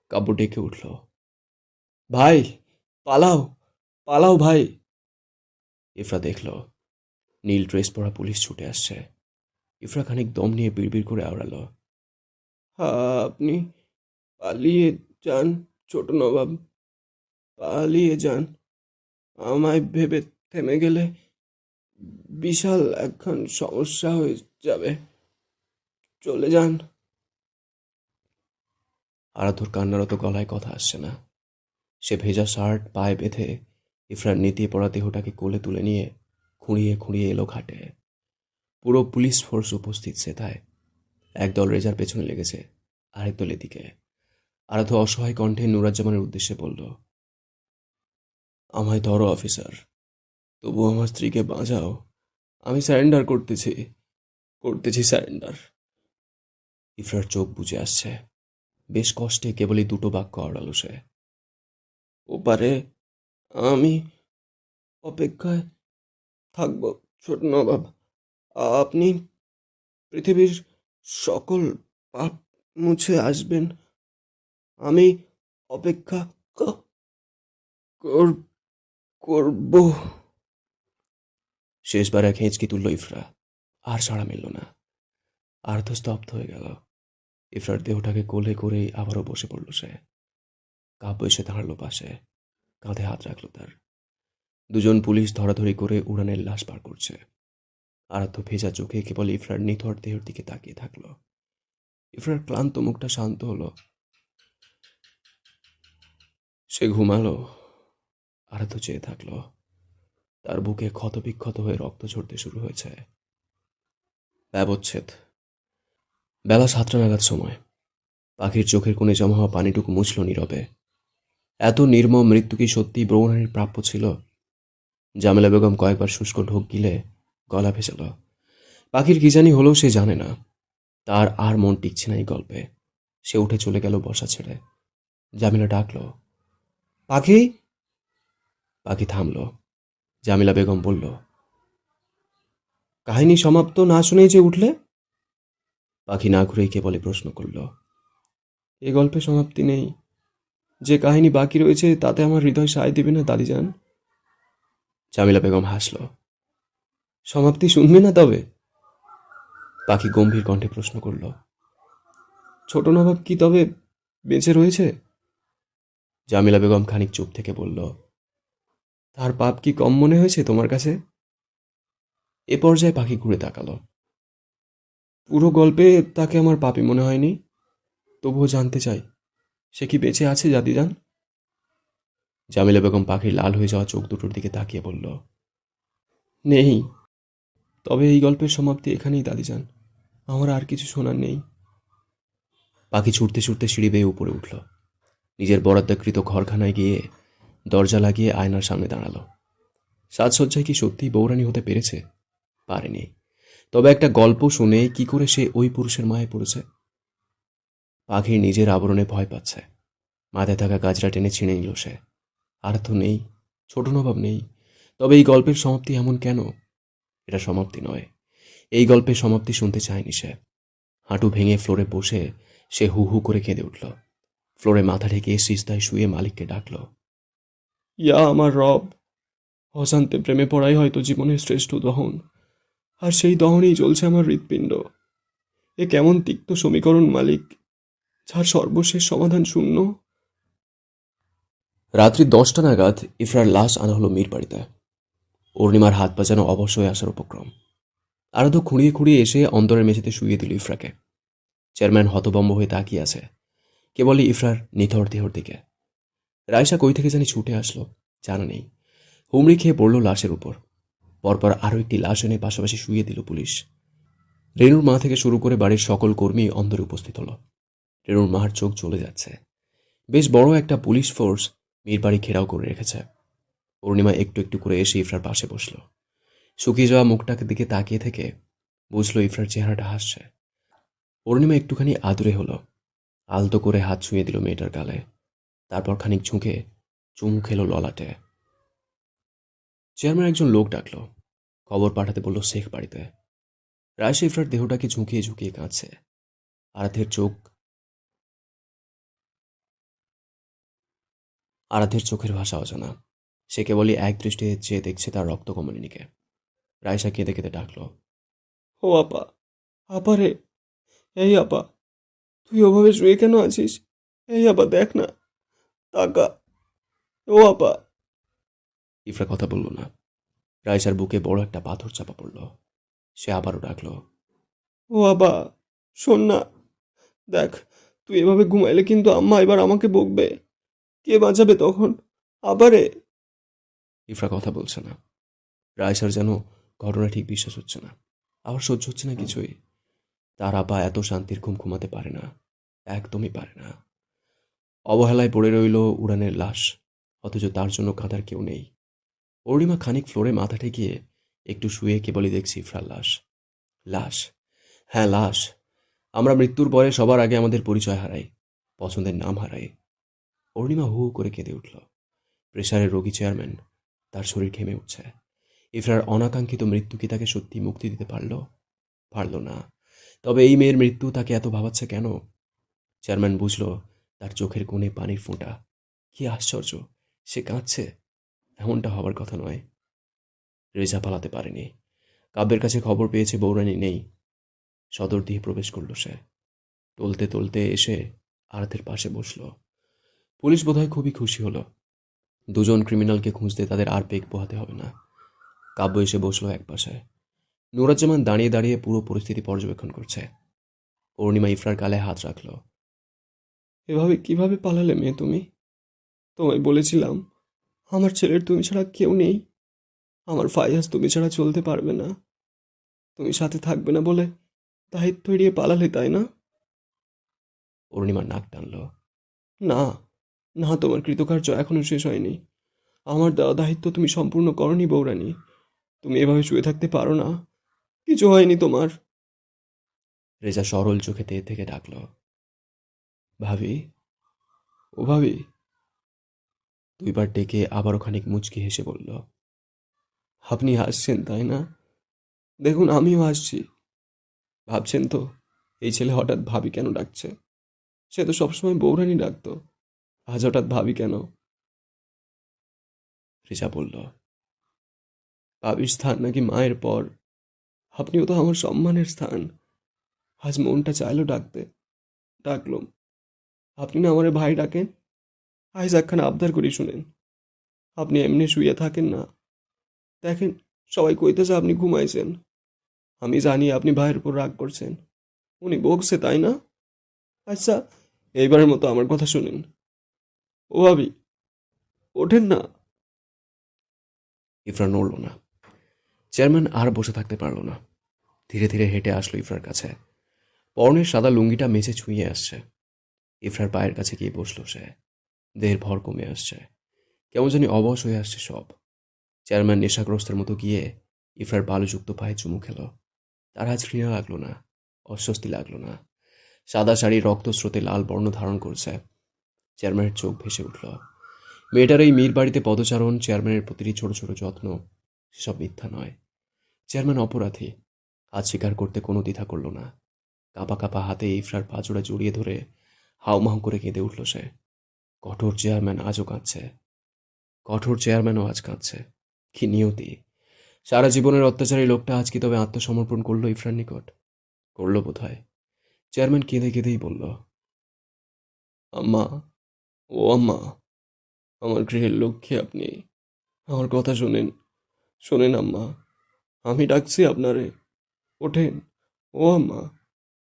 কাব্য ডেকে উঠল, ভাই, পালাও, পালাও ভাই। ইফরা দেখল নীল ড্রেস পরা পুলিশ ছুটে আসছে। ইফরা খানিক দম নিয়ে বিড়বিড় করে আওড়ালো, আপনি পালিয়ে যান ছোট নবাব, পালিয়ে যান। আমায় ভেবে থেমে গেলে বিশাল একখান সমস্যা হয়ে যাবে। চলে যান। আরাধ্যর কান্নারত গলায় কথা আসছে না। সে ভেজা শার্ট পায়ে বেঁধে ইফরার নেতিয়ে পড়া দেহটাকে কোলে তুলে নিয়ে খুঁড়িয়ে খুঁড়িয়ে এলো ঘাটে। পুরো পুলিশ ফোর্স উপস্থিত সেথায়। একদল রেজার পেছনে লেগেছে, আরেক দল এদিকে। আরাধ্য অসহায় কণ্ঠে নুরুজ্জামানের উদ্দেশ্যে বলল, আমায় ধরো অফিসার, তবু আমার স্ত্রীকে বাঁচাও। আমি স্যারেন্ডার করতেছি, করতেছি স্যারেন্ডার। ইফরার চোখ বুজে আসছে। বেশ কষ্টে কেবলই দুটো বাক্য আওড়ালো সে, ওপারে আমি অপেক্ষায় থাকব ছোট নবাব। আপনি পৃথিবীর সকল পাপ মুছে আসবেন। আমি অপেক্ষা কর- করব। শেষবার এক হেঁচকি তুলল ইফরা, আর সাড়া মিলল না। আর্ধ স্তব্ধ হয়ে গেল। ইফরার দেহটাকে কোলে করেই আবারও বসে পড়ল সে। কাব্য এসে দাঁড়ালো পাশে, কাঁধে হাত রাখলো তার। দুজন পুলিশ ধরাধরি করে উড়ানের লাশ পার করছে। আরাধ্য ভেজা চোখে কেবল ইফরার নিথর দেহের দিকে তাকিয়ে থাকলো। ইফরার ক্লান্ত মুখটা শান্ত হলো। সে ঘুমালো। আরাধ্য চেয়ে থাকলো। তার বুকে ক্ষতবিক্ষত হয়ে রক্ত ঝরতে শুরু হয়েছে। ব্যবচ্ছেদ। বেলা 7টা নাগাদ সময়। পাখির চোখের কোণে জমা হওয়া পানিটুকু মুছল নীরবে। এত নির্মম মৃত্যু কি সত্যি ব্রহ্মণীর প্রাপ্য ছিল? জামেলা বেগম কয়েকবার শুষ্ক ঢোক গিলে গলা ভেজাল। পাখির কি জানি হলেও সে জানে না। তার আর মন টিকছে না এই গল্পে। সে উঠে চলে গেল বসা ছেড়ে। জামিলা ডাকল, পাখি। পাখি থামল। জামিলা বেগম বলল, কাহিনী সমাপ্ত না শুনেই যে উঠলে? পাখি না ঘুরেই কেবলই প্রশ্ন করল, এ গল্পে সমাপ্তি নেই। যে কাহিনী বাকি রয়েছে তাতে আমার হৃদয় সায় দেবে না দাদিজান। জামিলা বেগম হাসল, সমাপ্তি শুনবে না তবে? পাখি গম্ভীর কণ্ঠে প্রশ্ন করল, ছোট নবাব কি তবে বেঁচে রয়েছে? জামিলা বেগম খানিক চুপ থেকে বলল, তার পাপ কি কম মনে হয়েছে তোমার কাছে? এ পর্যায়ে পাখি ঘুরে তাকালো। পুরো গল্পে তাকে আমার পাপই মনে হয়নি। তবুও জানতে চাই, সে কি বেঁচে আছে দাদিজান? জামিলা বেগম পাখির লাল হয়ে যাওয়া চোখ দুটোর দিকে তাকিয়ে বলল, নেই। তবে এই গল্পের সমাপ্তি এখানেই দাদিজান। আমার আর কিছু শোনার নেই। পাখি ছুটতে ছুটতে সিঁড়ি বেয়ে উপরে উঠল। নিজের বরাদ্দকৃত ঘরখানায় গিয়ে দরজা লাগিয়ে আয়নার সামনে দাঁড়ালো। সাজসজ্জায় কি সত্যিই বৌরানী হতে পেরেছে? পারেনি। তবে একটা গল্প শুনে কি করে সে ওই পুরুষের মায়ে পড়েছে? পাখির নিজের আবরণে ভয় পাচ্ছে। মাথায় থাকা গাছটা টেনে ছিঁড়ে নিল সে। আর তো নেই, ছোট নবাব নেই। তবে এই গল্পের সমাপ্তি এমন কেন? এটা সমাপ্তি নয়। এই গল্পের সমাপ্তি শুনতে চায়নি সে। হাঁটু ভেঙে ফ্লোরে বসে সে হু হু করে কেঁদে উঠল। ফ্লোরে মাথা ঢেকে সিজদায় শুয়ে মালিককে ডাকল, ইয়া আমার রব, অজান্তে প্রেমে পড়াই হয়তো জীবনের শ্রেষ্ঠ দহন, আর সেই দহনেই চলছে আমার হৃৎপিণ্ড। এ কেমন তিক্ত সমীকরণ মালিক, যার সর্বশেষ সমাধান শূন্য। রাত্রি 10টা নাগাদ ইফরার লাশ আনা হলো মীর বাড়িতে। অর্ণিমার হাত পা যেন অবশ হয়ে আসার উপক্রম। আরাধ্য খুঁড়িয়ে খুঁড়িয়ে এসে অন্তরের মেঝেতে শুইয়ে দিল ইফরাকে। চেয়ারম্যান হতবম্ব হয়ে তাকিয়ে আছে কেবলই ইফরার নিথর দেহর দিকে। রায়সা কই থেকে জানি ছুটে আসলো, জানা নেই। হুমড়ি খেয়ে পড়ল লাশের উপর। পরপর আরও একটি লাশ এনে পাশাপাশি শুইয়ে দিল পুলিশ। রেনুর মা থেকে শুরু করে বাড়ির সকল কর্মী অন্দরে উপস্থিত হলো। রেনুর মার চোখ জ্বলে যাচ্ছে। বেশ বড় একটা পুলিশ ফোর্স মেয়ের বাড়ি ঘেরাও করে রেখেছে। পূর্ণিমা একটু একটু করে এসে ইফরার পাশে বসল। শুকিয়ে যাওয়া মুখটাকে দিকে তাকিয়ে থেকে বুঝলো ইফরার চেহারাটা হাসছে। পূর্ণিমা একটুখানি আদুরে হলো, আলতো করে হাত ছুঁয়ে দিল মেয়েটার গালে। তারপর খানিক ঝুঁকে চুমু খেলো ললাটে। চেয়ারম্যান একজন লোক ডাকলো, খবর পাঠাতে বলল শেখ বাড়িতে। রায়শা ইফরার দেহটাকে ঝুঁকিয়ে ঝুঁকিয়ে কাঁদছে। আরাধ্যের চোখের ভাষা অজানা। সে কেবলই এক দৃষ্টিতে চেয়ে দেখছে তার রক্ত কমলিনীকে। রায়শা কেঁদে কেঁদে ডাকলো, ও আপা, আপা রে, এই আপা, তুই ওভাবে শুয়ে কেন আছিস? এই আপা দেখ না, তাকা, ও আপা। ইফরা কথা বলল না। রায়শার বুকে বড় একটা পাথর চাপা পড়ল। সে আবারও ডাকলো, ও আপা, শোন না, দেখ, তুই এভাবে ঘুমাইলে কিন্তু আম্মা এবার আমাকে বকবে। কে বাঁচাবে তখন? আপা রে। ইফরা কথা বলছে না। রায়শার যেন ঘটনা ঠিক বিশ্বাস হচ্ছে না, আবার সহ্য হচ্ছে না কিছুই। তার আপা এত শান্তির ঘুম ঘুমাতে পারে না, একদমই পারে না। অবহেলায় পড়ে রইল উড়ানের লাশ, অথচ তার জন্য কাঁদার কেউ নেই। অরুণিমা খানিক ফ্লোরে মাথা ঠেকিয়ে একটু শুয়ে কেবলই দেখছি ইফরার লাশ। লাশ, হ্যাঁ লাশ। আমরা মৃত্যুর পরে সবার আগে আমাদের পরিচয় হারাই, পছন্দের নাম হারাই। অরুণিমা হু হু করে কেঁদে উঠল। প্রেসারের রোগী চেয়ারম্যান, তার শরীর ঘেমে উঠছে। ইফরার অনাকাঙ্ক্ষিত মৃত্যু কি তাকে সত্যি মুক্তি দিতে পারল না। তবে এই মেয়ের মৃত্যু তাকে এত ভাবাচ্ছে কেন? চেয়ারম্যান বুঝল তার চোখের কোণে পানির ফোঁটা। কি আশ্চর্য, সে কাঁদছে। এমনটা হবার কথা নয়। রেজা পালাতে পারেনি। কাব্যের কাছে খবর পেয়েছে বৌরানী নেই। সদর দিয়ে প্রবেশ করল সে। টলতে টলতে এসে আরাধ্যের পাশে বসল। পুলিশ বোধহয় খুবই খুশি হলো। দুজন ক্রিমিনালকে খুঁজতে তাদের আর বেগ পোহাতে হবে না। কাব্য এসে বসল এক পাশে। নুরুজ্জামান দাঁড়িয়ে দাঁড়িয়ে পুরো পরিস্থিতি পর্যবেক্ষণ করছে। পূর্ণিমা ইফরার গালে হাত রাখল। এভাবে কিভাবে পালালে মেয়ে তুমি? তোমায় বলেছিলাম আমার ছেলের তুমি ছাড়া কেউ নেই। আমার ফাইয়াজ তুমি ছাড়া চলতে পারবে না। তুমি সাথে থাকবে না বলে দায়িত্ব এড়িয়ে পালালে, তাই না? পূর্ণিমার নাক টানল। না, না, তোমার কৃতকার্য এখনো শেষ হয়নি। আমার দেওয়া দায়িত্ব তুমি সম্পূর্ণ করনি বৌরানী। তুমি এভাবে শুয়ে থাকতে পারো না। কিছু হয়নি তোমার। রেজা সরল চোখে তের থেকে ডাকল, ভাবি, ও ভাবি। দুইবার ডেকে আবারও খানিক মুচকি হেসে বলল, আপনি হাসছেন তাই না? দেখুন আমিও হাসছি। ভাবছেন তো এই ছেলে হঠাৎ ভাবি কেন ডাকছে? সে তো সবসময় বৌরানী ডাকতো, আজ হঠাৎ ভাবি কেন? রেজা বলল, ভাবির স্থান নাকি মায়ের পর? আপনিও তো আমার সম্মানের স্থান। আজ মনটা চাইলো ডাকতে, ডাকলুম। আপনি না আমারে ভাই ডাকেন, আজ একখানা আবদার করি শুনেন। আপনি এমনি শুয়ে থাকেন না, দেখেন সবাই কইতেছে আপনি ঘুমাইছেন। আমি জানি আপনি ভাইয়ের উপর রাগ করছেন, উনি বকছে তাই না? আচ্ছা, এইবারের মতো আমার কথা শুনেন। ও ভাবি, ওঠেন না। ইফরা নড়ল না। চেয়ারম্যান আর বসে থাকতে পারল না। ধীরে ধীরে হেঁটে আসলো ইফরার কাছে। পরনের সাদা লুঙ্গিটা মেঝে ছুঁয়ে আসছে। ইফরার পায়ের কাছে গিয়ে বসল সে। দেহের ভর কমে আসছে, কেমন জানি অবশ হয়ে আসছে সব। চেয়ারম্যান নেশাগ্রস্তের মতো গিয়ে ইফরার বালুযুক্ত পায়ে চুমু খেল। তার আজ ঘৃণা লাগলো না, অস্বস্তি লাগলো না। সাদা শাড়ি রক্তস্রোতে লাল বর্ণ ধারণ করছে। চেয়ারম্যানের চোখ ভেসে উঠল। মেয়েটার এই মীর বাড়িতে পদচারণ, চেয়ারম্যানের প্রতিটি ছোট ছোট যত্ন, সেসব মিথ্যা নয়। চেয়ারম্যান অপরাধী, আজ স্বীকার করতে কোনো দ্বিধা করল না। কাঁপা কাঁপা হাতে ইফরার পাজোড়া জড়িয়ে ধরে হাউমাউ করে কেঁদে উঠল সে। কঠোর চেয়ারম্যান আজও কাঁদছে। কঠোর চেয়ারম্যানও আজ কাঁদছে। কি নিয়তি! সারা জীবনের অত্যাচারী লোকটা আজ কি তবে আত্মসমর্পণ করলো ইফরার নিকট? করলো বোধহয়। চেয়ারম্যান কেঁদে কেঁদেই বলল, আম্মা, ও আম্মা, আমার গৃহের লক্ষ্মী আপনি, আমার কথা শোনেন, শোনেন আম্মা, আমি ডাকছি আপনারে, ওঠেন। ও আম্মা,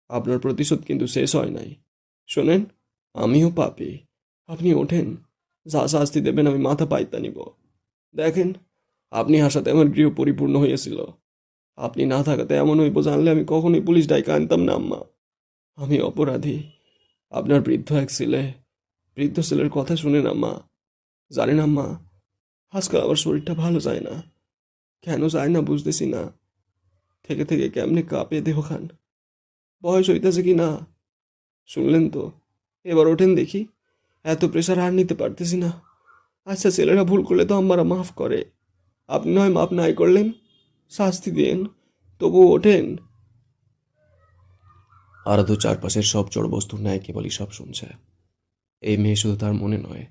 আপনার প্রতিশোধ কিন্তু শেষ হয় নাই। শোনেন, আমিও পাপী, আপনি ওঠেন। যা শাস্তি দেবেন আমি মাথা পাইতা নিব। দেখেন, আপনি হাসাতে আমার গৃহ পরিপূর্ণ হয়েছিল। আপনি না থাকাতে এমন হইব জানলে আমি কখনোই পুলিশ ডাইকা আনতাম না আম্মা। আমি অপরাধী। আপনার বৃদ্ধ ছেলের কথা শুনেন আম্মা। জানেন আম্মা, আজকাল আমার শরীরটা ভালো যায় না। কেন যায় না বুঝতেছি না। থেকে থেকে কেমনে কাঁপে দেহখান। বয়স হইতেছে কি না? শুনলেন তো, এবার ওঠেন দেখি। এত প্রেশার আর নিতে পারতেছি না। আচ্ছা, ছেলেরা ভুল করলে তো আম্মারা মাফ করে। আপনি নয় মাফ নাই করলেন, শাস্তি দেন, তবুও ওঠেন। আরাধ্য চারপাশের সব জড় বস্তুর ন্যায় কেবলই সব শুনছে। এই মেয়ে শুধু তার মনে নয়,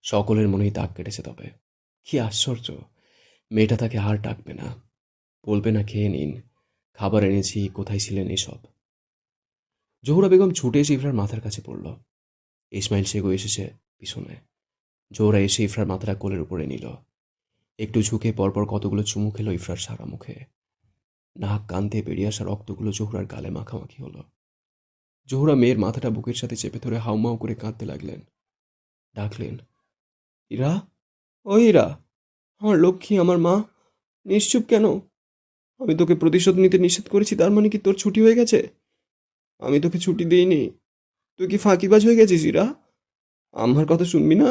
সকলের মনেই দাগ কেটেছে। তবে কি আশ্চর্য, মেয়েটা তাকে আর ডাকবে না, বলবে না খেয়ে নিন, খাবার এনেছি, কোথায় ছিলেন, এসব। জহুরা বেগম ছুটে এসে ইফরার মাথার কাছে পড়ল। ইসমাইল শেখও এসেছে পিছনে। জহুরা এসে ইফরার মাথাটা কোলের উপরে নিল। একটু ঝুঁকে পরপর কতগুলো চুমু খেলো ইফরার সারা মুখে। নাক কান দিয়ে বেরিয়ে আসা রক্তগুলো জহুরার গালে মাখামাখি হলো। জহুরা মেয়ের মাথাটা বুকের সাথে চেপে ধরে হাউমাউ করে কাঁদতে লাগলেন। ডাকলেন, ইরা, ও ইরা, আমার লক্ষ্মী, আমার মা, নিশ্চুপ কেন? আমি তোকে প্রতিশোধ নিতে নিষেধ করেছি, তার মানে কি তোর ছুটি হয়ে গেছে? আমি তোকে ছুটি দিইনি। তুই কি ফাঁকিবাজ হয়ে গেছিস ইরা? আমার কথা শুনবি না?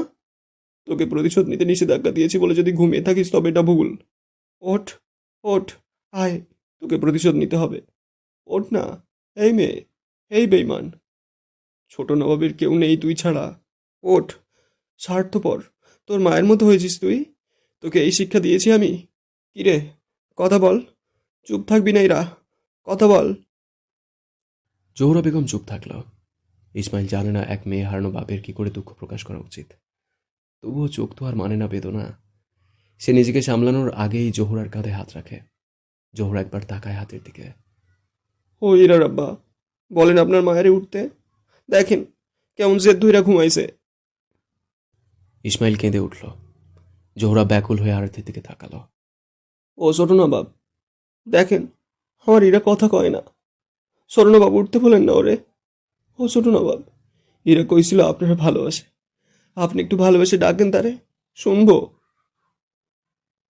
তোকে প্রতিশোধ নিতে নিষেধাজ্ঞা দিয়েছি বলে যদি ঘুমিয়ে থাকিস তবে এটা ভুল। ওঠ, ওঠ, আয়, তোকে প্রতিশোধ নিতে হবে। ওঠ না, এই মেয়ে, এই বেইমান। ছোট নবাবের কেউ নেই তুই ছাড়া। ওঠ, স্বার্থপর, তোর মায়ের মতো হয়েছিস তুই। তোকে এই শিক্ষা দিয়েছি আমি। কিরে, কথা বল। চুপ থাকবি না ইরা, কথা বল। জহুরা বেগম চুপ থাকল। ইসমাইল জানে না এক মেয়ে হারানো বাপের কি করে দুঃখ প্রকাশ করা উচিত। তবুও চোখ তো আর মানে না বেদনা। সে নিজেকে সামলানোর আগেই জহুরার কাঁধে হাত রাখে। জহুরা একবার তাকায় হাতের দিকে। ও ইরা রাব্বা, বলেন আপনার মায়েরে উঠতে। দেখেন কেমন জেদ ধইরা ঘুমাইছে। ইসমাইল কেঁদে উঠল। জহুরা ব্যাকুল হয়ে আরতির দিকে তাকালো। ও ছোট নবাব, দেখেন আমার ইরা কথা কয় না। ছোট নবাব উঠতে বলেন না ওরে। ও ছোট নবাব, ইরা কইছিল আপনারা ভালোবাসে। আপনি একটু ভালোবেসে ডাকেন তারে, শুনবো।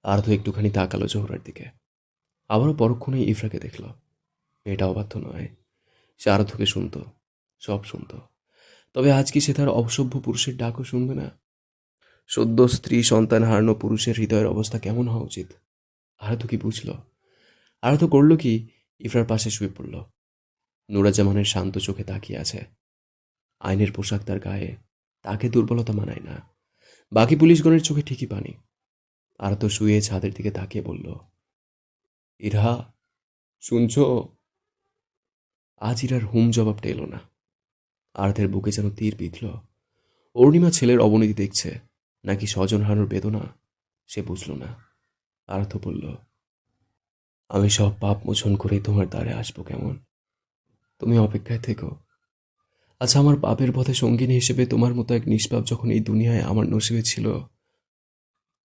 আরত একটুখানি তাকালো জহুরার দিকে। আবারও পরক্ষণেই ইফরাকে দেখল। মেয়েটা অবাধ্য নয়, সে আরাধ্যকে শুনত, সব শুনত। তবে আজ কি সে তার অসভ্য পুরুষের ডাকও শুনবে না? সদ্য স্ত্রী সন্তান হারানো পুরুষের হৃদয়ের অবস্থা কেমন হওয়া উচিত? আরাধ্য কি বুঝল? আরাধ্য করল কি, ইফরার পাশে শুয়ে পড়ল। নুরাজ্জামানের শান্ত চোখে তাকিয়ে আছে। আইনের পোশাক তার গায়ে, তাকে দুর্বলতা মানায় না। বাকি পুলিশগণের চোখে ঠিকই পানি। আরাধ্য শুয়ে ছাদের দিকে তাকিয়ে বলল, ইরা, শুনছ? আজ ইরার হুম জবাবটা এলো না। আরাধ্যের বুকে যেন তীর বিঁধল। অরুণিমা ছেলের অবনতি দেখছে নাকি স্বজন হারানোর বেদনা, সে বুঝল না। আরাধ্য বলল, আমি সব পাপ মোচন করে তোমার দ্বারে আসবো কেমন? তুমি অপেক্ষায় থেকো। আচ্ছা, আমার পাপের পথে সঙ্গিনী হিসেবে তোমার মতো এক নিষ্পাপ যখন এই দুনিয়ায় আমার নসিবে ছিল,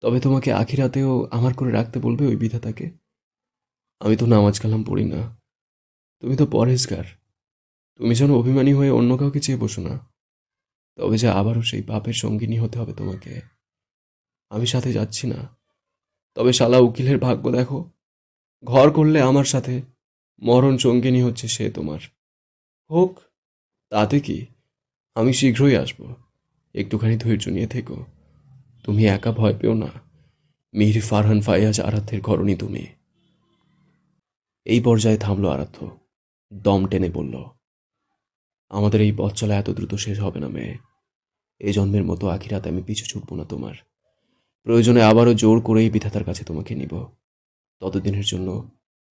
তবে তোমাকে আখিরাতেও আমার করে রাখতে বলবে ওই বিধাতাকে? আমি তো নামাজ কালাম পড়ি না, তুমি তো পরহেজগার। তুমি যেন অভিমানী হয়ে অন্য কাউকে চেয়ে বসো না, তবে যে আবারও সেই পাপের সঙ্গিনী হতে হবে তোমাকে। আমি সাথে যাচ্ছি না, তবে শালা উকিলের ভাগ্য দেখো, ঘর করলে আমার সাথে, মরণ সঙ্গিনী হচ্ছে সে তোমার। হোক, তাতে কি, আমি শীঘ্রই আসব। একটুখানি ধৈর্য নিয়ে থেকো। তুমি একা ভয় পেও না। মীর ফারহান ফায়াজ আরাধ্যের ঘরণী তুমি। এই পর্যায়ে থামলো আরাধ্য। দম টেনে বলল, আমাদের এই পথ চলা এত দ্রুত শেষ হবে না মেয়ে। এই জন্মের মতো আখিরাতে আমি পিছু ছুটবো না তোমার। প্রয়োজনে আবারও জোর করেই বিধাতার কাছে তোমাকে নিব। ততদিনের জন্য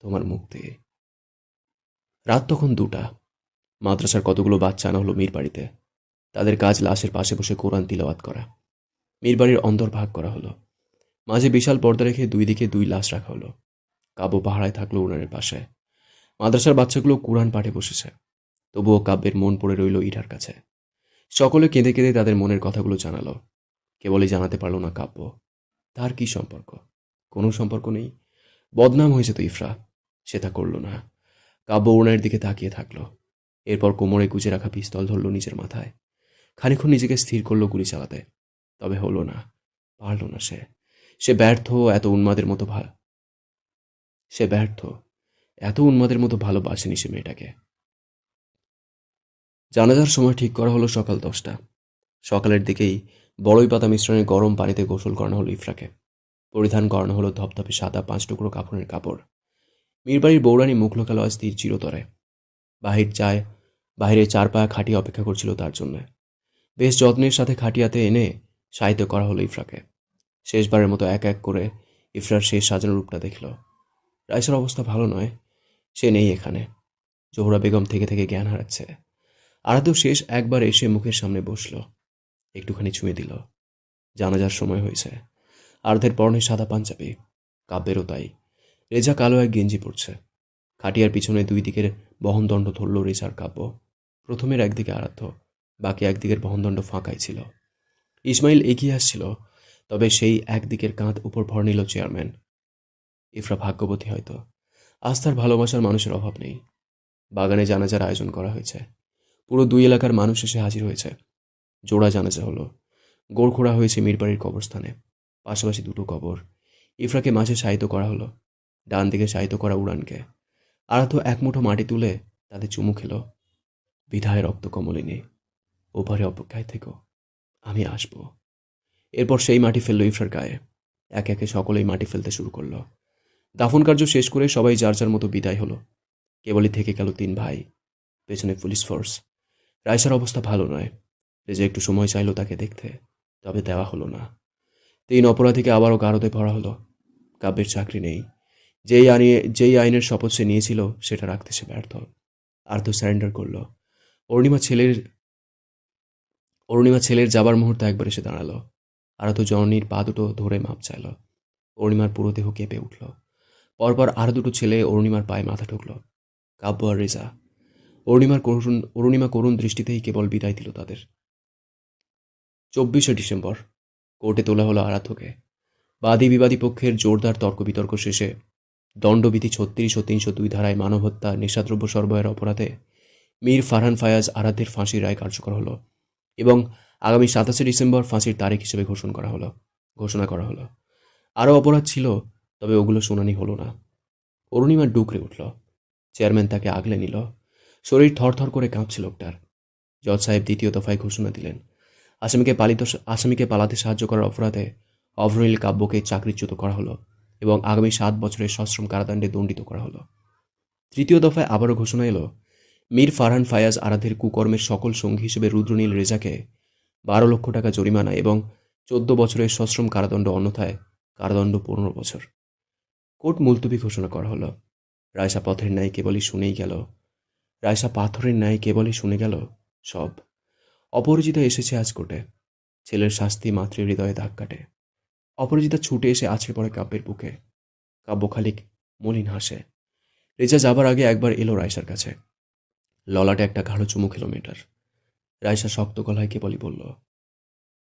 তোমার মুক্তি। রাত তখন 2টা। মাদ্রাসার কতগুলো বাচ্চা আনা হলো মীর বাড়িতে। তাদের কাজ লাশের পাশে বসে কোরআন তিলাওয়াত করা। মীর বাড়ির অন্দর ভাগ করা হলো। মাঝে বিশাল পর্দা রেখে 2 দিকে 2 লাশ রাখা হলো। কাব্য পাহারায় থাকলো উনানের পাশে। মাদ্রাসার বাচ্চাগুলো কোরআন পাঠে বসেছে। তবুও কাব্যের মন পড়ে রইল ইরার কাছে। সকলে কেঁদে কেঁদে তাদের মনের কথাগুলো জানালো। কেবলই জানাতে পারল না কাব্য। তার কি সম্পর্ক? কোনো সম্পর্ক নেই। বদনাম হয়েছে তো ইফরা, সে তা করল না। কাব্য উনানের দিকে তাকিয়ে থাকলো। এরপর কোমরে গুজে রাখা পিস্তল ধরল নিজের মাথায়। খানিকক্ষণ নিজেকে স্থির করলো গুলি চালাতে, তবে হলো না, পারল না সে। সে ব্যর্থ এত উন্মাদের মতো সে ব্যর্থ এত উন্মাদের মতো ভালোবাসেনি সে মেয়েটাকে। জানাজার সময় ঠিক করা হলো সকাল 10টা। সকালের দিকেই বড়ই পাতা মিশ্রণে গরম পানিতে গোসল করানো হলো ইফরাকে। পরিধান করানো হলো ধপধপে সাদা 5 টুকরো কাপড়ের কাপড়। মীরবাড়ির বৌরানী মুখ লোকালো আজ তীর চিরতরে। বাহিরে 4 পায়া খাটিয়ে অপেক্ষা করছিল তার জন্য। বেশ যত্নের সাথে খাটিয়াতে এনে শায়িত করা হলো ইফরাকে। শেষবারের মতো এক এক করে ইফরার শেষ সাজানো রূপটা দেখল। রাইসার অবস্থা ভালো নয়, সে নেই এখানে। জোহরা বেগম থেকে থেকে জ্ঞান হারাচ্ছে। আরাধ্য শেষ একবার এসে মুখের সামনে বসল, একটুখানি ছুঁয়ে দিল। জানাজার সময় হয়েছে। আরাধ্যের পরনে সাদা পাঞ্জাবি, কাব্যেরও তাই। রেজা কালো এক গেঞ্জি পরছে। খাটিয়ার পিছনে 2 দিকের বহনদণ্ড ধরল রেজার কাব্য। প্রথমের একদিকে আরাধ্য, বাকি একদিকের বহনদণ্ড ফাঁকাই ছিল। ইসমাইল এগিয়ে আসছিল, তবে সেই একদিকের কাঁধ উপর ভর নিল চেয়ারম্যান। ইফরা ভাগ্যবতী হয়তো, আস্থার ভালোবাসার মানুষের অভাব নেই। বাগানে জানাজার আয়োজন করা হয়েছে। পুরো 2 এলাকার মানুষ এসে হাজির হয়েছে। জোড়া জানাজা হলো। গোড়খোড়া হয়েছে মীরবাড়ির কবরস্থানে, পাশাপাশি 2টো কবর। ইফরাকে মাঝে শায়িত করা হলো, ডান দিকে শায়িত করা উড়ানকে। আরাধ্য এক মুঠো মাটি তুলে তাদের চুমু খেল। বিধায় রক্ত কমলিনী, ওপারে অপেক্ষায় থেকো, আমি আসব। এরপর সেই মাটি ফেলল ইফরার গায়ে। একে একে সকলেই মাটি ফেলতে শুরু করলো। দাফন কার্য শেষ করে সবাই যার যার মতো বিদায় হলো। কেবলই থেকে গেল 3 ভাই, পেছনে পুলিশ ফোর্স। রাইসার অবস্থা ভালো নয়। রেজা একটু সময় চাইল তাকে দেখতে, তবে দেওয়া হলো না। 3 অপরাধীকে আবারও গারদে ভরা হলো। কাব্যের চাকরি নেই। যেই আইনের শপথ সে নিয়েছিল সেটা রাখতে সে ব্যর্থ। আর্থ স্যারেন্ডার করল। অরুণিমা ছেলের যাবার মুহূর্তে একবার এসে দাঁড়ালো। আরাধ্য জননীর পা দুটো ধরে মাপ চাইল। অরুণিমার পুরো দেহ কেঁপে উঠল। পরপর আরো 2টো ছেলে অরুণিমার পায়ে মাথা ঠুকল। কাব্য আর রেজা। অরুণিমা করুণ দৃষ্টিতেই কেবল বিদায় দিল তাদের। 24শে ডিসেম্বর কোর্টে তোলা হলো আরাধ্যকে। বাদী বিবাদী পক্ষের জোরদার তর্ক বিতর্ক শেষে দণ্ডবিধি 36 ও 302 ধারায় মানবহত্যা, নেশাদ্রব্য সরবরাহের অপরাধে মীর ফারহান ফায়াজ আরাধ্যের ফাঁসির রায় কার্যকর হলো এবং আগামী 27শে ডিসেম্বর ফাঁসির তারিখ হিসেবে ঘোষণা করা হলো। আরও অপরাধ ছিল, তবে ওগুলো শুনানি হলো না। অরুণিমা ডুকরে উঠল। চেয়ারম্যান তাকে আগলে নিল। শরীর থরথর করে কাঁপছে লোকটার। জজ সাহেব 2য় দফায় ঘোষণা দিলেন, আসামিকে পালাতে সাহায্য করার অপরাধে অভ্রনীল কাব্যকে চাকরিচ্যুত করা হলো এবং আগামী 7 বছরের সশ্রম কারাদণ্ডে দণ্ডিত করা হলো। 3য় দফায় আবারও ঘোষণা এলো, মীর ফারহান ফায়াজ আরাধ্যের কুকর্মের সকল সঙ্গী হিসেবে রুদ্রনীল রেজাকে 12 লক্ষ টাকা জরিমানা এবং 14 বছরের সশ্রম কারাদণ্ড, অন্যথায় কারাদণ্ড 15 বছর। কোর্ট মুলতবি ঘোষণা করা হলো। রায়সা পাথরের ন্যায় কেবলই শুনে গেল সব। অপরাজিতা এসেছে আজ কোর্টে। ছেলের শাস্তি মাতৃ হৃদয়ে দাগ কাটে। অপরাজিতা ছুটে এসে আছড়ে পড়ে কাব্যের বুকে। কাব্য খালিক মলিন হাসে। রেজা যাবার আগে একবার এলো রায়সার কাছে। ললাটে একটা গাঢ় চুমু খেলো মেয়েটার। রায়সা শক্ত গলায় কেবলই বলল,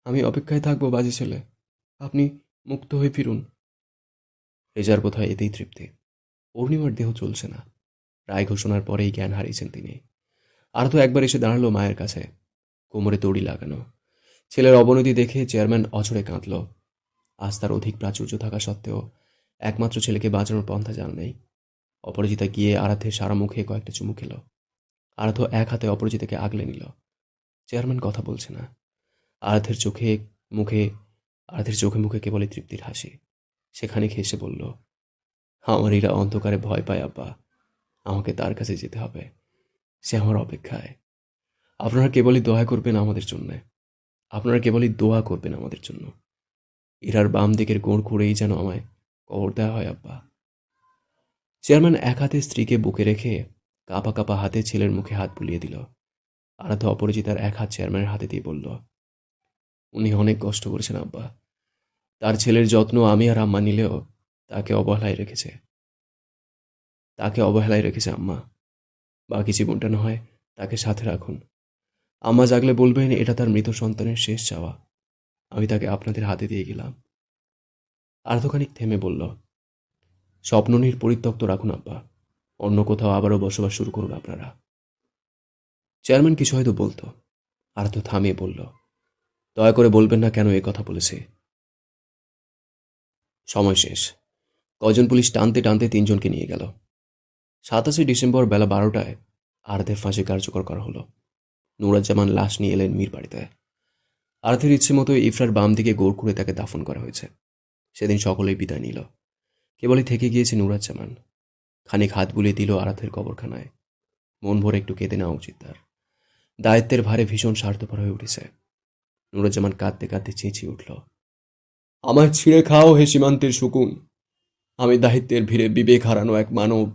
আমি অপেক্ষায় থাকবো বাজে ছেলে, আপনি মুক্ত হয়ে ফিরুন। রেজার বোধহয় এতেই তৃপ্তি। পূর্ণিমার দেহ চলছে না। রায় ঘোষণার পরেই জ্ঞান হারিয়েছেন তিনি। আরাধ্য একবার এসে দাঁড়ালো মায়ের কাছে, কোমরে দড়ি লাগানো। ছেলের অবনতি দেখে চেয়ারম্যান অঝরে কাঁদল। আজ তার অধিক প্রাচুর্য থাকা সত্ত্বেও একমাত্র ছেলেকে বাঁচানোর পন্থা জান নেই। অপরাজিতা গিয়ে আরাধ্যের সারা মুখে কয়েকটা চুমু খেল। আরাধ্য এক হাতে অপরাজিতাকে আগলে নিল। চেয়ারম্যান কথা বলছে না। আরাধ্যের চোখে মুখে কেবলই তৃপ্তির হাসি। সেখানে হেসে বলল, আমার এরা অন্ধকারে ভয় পায় আব্বা, আমাকে তার কাছে যেতে হবে। সে আমার অপেক্ষায়। আপনারা কেবলই দোয়া করবেন আমাদের জন্য। ইরার বাম দিকের গোড় খুঁড়েই যেন আমায় কবর দেওয়া হয় আব্বা। চেয়ারম্যান এক হাতে স্ত্রীকে বুকে রেখে কাঁপা কাঁপা হাতে ছেলের মুখে হাত বুলিয়ে দিল। আরাধ্য অপরিচিতার এক হাত চেয়ারম্যানের হাতে দিয়ে বলল, উনি অনেক কষ্ট করেছেন আব্বা। তার ছেলের যত্ন আমি আর আম্মা নিলেও তাকে অবহেলায় রেখেছে আম্মা। বাকি জীবনটা না হয় তাকে সাথে রাখুন। আম্মা জাগলে বলবেন এটা তার মৃত সন্তানের শেষ চাওয়া। আমি তাকে আপনাদের হাতে দিয়ে গেলাম। আর্ধখানিক থেমে বলল, স্বপ্ননীর পরিত্যক্ত রাখুন আব্বা, অন্য কোথাও আবারও বসবাস শুরু করুন আপনারা। চেয়ারম্যান কিছু হয়তো বলতো, আর্ধ থামিয়ে বলল, দয়া করে বলবেন না কেন এ কথা বলেছি। সময় শেষ। কজন পুলিশ টানতে টানতে তিনজনকে নিয়ে গেল। 27 ডিসেম্বর বেলা 12টায় আরাধ্যের ফাঁসি কার্যকর করা হলো। নুরুজ্জামান লাশ নিয়ে এলেন মীর বাড়িতে। আরাধ্যের ইচ্ছে মতো ইফরার বাম দিকে গোড় করে তাকে দাফন করা হয়েছে। সেদিন সকলেই বিদায় নিল। কেবলই থেকে গিয়েছে নুরুজ্জামান। খানিক হাত বুলিয়ে দিল আরাধ্যের কবরখানায়। মন ভরে একটু কেঁদে নেওয়া উচিত তার। দায়িত্বের ভারে ভীষণ স্বার্থপর হয়ে উঠেছে। নুরুজ্জামান কাঁদতে কাঁদতে চেঁচিয়ে উঠল, আমায় ছিঁড়ে খাও হে সীমান্তের শকুন, আমি দায়িত্বের ভিড়ে বিবেক হারানো এক মানব।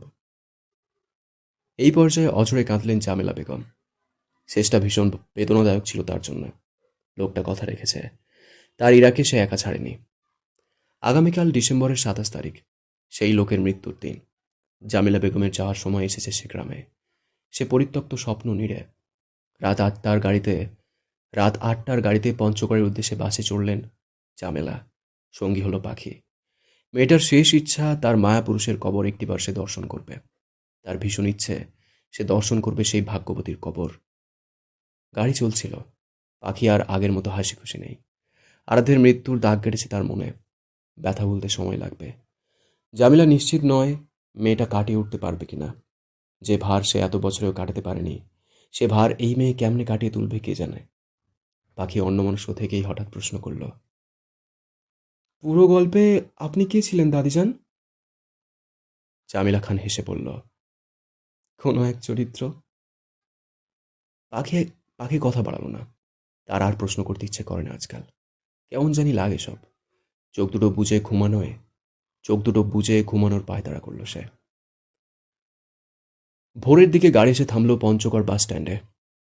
এই পর্যায়ে অঝরে কাঁদলেন জামেলা বেগম। শেষটা ভীষণ বেদনাদায়ক ছিল তার জন্য। লোকটা কথা রেখেছে, তার ইরাকে সে একা ছাড়েনি। আগামীকাল ডিসেম্বরের 27 তারিখ, সেই লোকের মৃত্যুর দিন। জামিলা বেগমের যাওয়ার সময় এসেছে সে গ্রামে। সে পরিত্যক্ত স্বপ্ন নিড়ে রাত আটটার গাড়িতে পঞ্চগড়ের উদ্দেশ্যে বাসে চড়লেন জামেলা। সঙ্গী হলো পাখি। মেয়েটার শেষ ইচ্ছা তার মায়াপুরুষের কবর একটিবার সে দর্শন করবে। তার ভীষণ ইচ্ছে সে দর্শন করবে সেই ভাগ্যবতীর কবর। গাড়ি চলছিল। পাখি আর আগের মতো হাসি খুশি নেই। আরাধ্যের মৃত্যুর দাগ কেটেছে তার মনে। ব্যথা বলতে সময় লাগবে। জামিলা নিশ্চিত নয় মেয়েটা কাটিয়ে উঠতে পারবে কিনা। যে ভার সে এত বছরেও কাটাতে পারেনি, সে ভার এই মেয়ে কেমনে কাটিয়ে তুলবে কে জানে। পাখি অন্যমনস্ক থেকেই হঠাৎ প্রশ্ন করল, পুরো গল্পে আপনি কে ছিলেন দাদিজান? জামিলা খান হেসে বলল, কোনো এক চরিত্র। পাখি পাখি কথা বাড়ালো না। তার আর প্রশ্ন করতে ইচ্ছে করে না আজকাল। কেমন জানি লাগে সব। চোখ দুটো বুজে ঘুমানোর পায়তারা করল সে। ভোরের দিকে গাড়ি এসে থামলো পঞ্চগড় বাস স্ট্যান্ডে।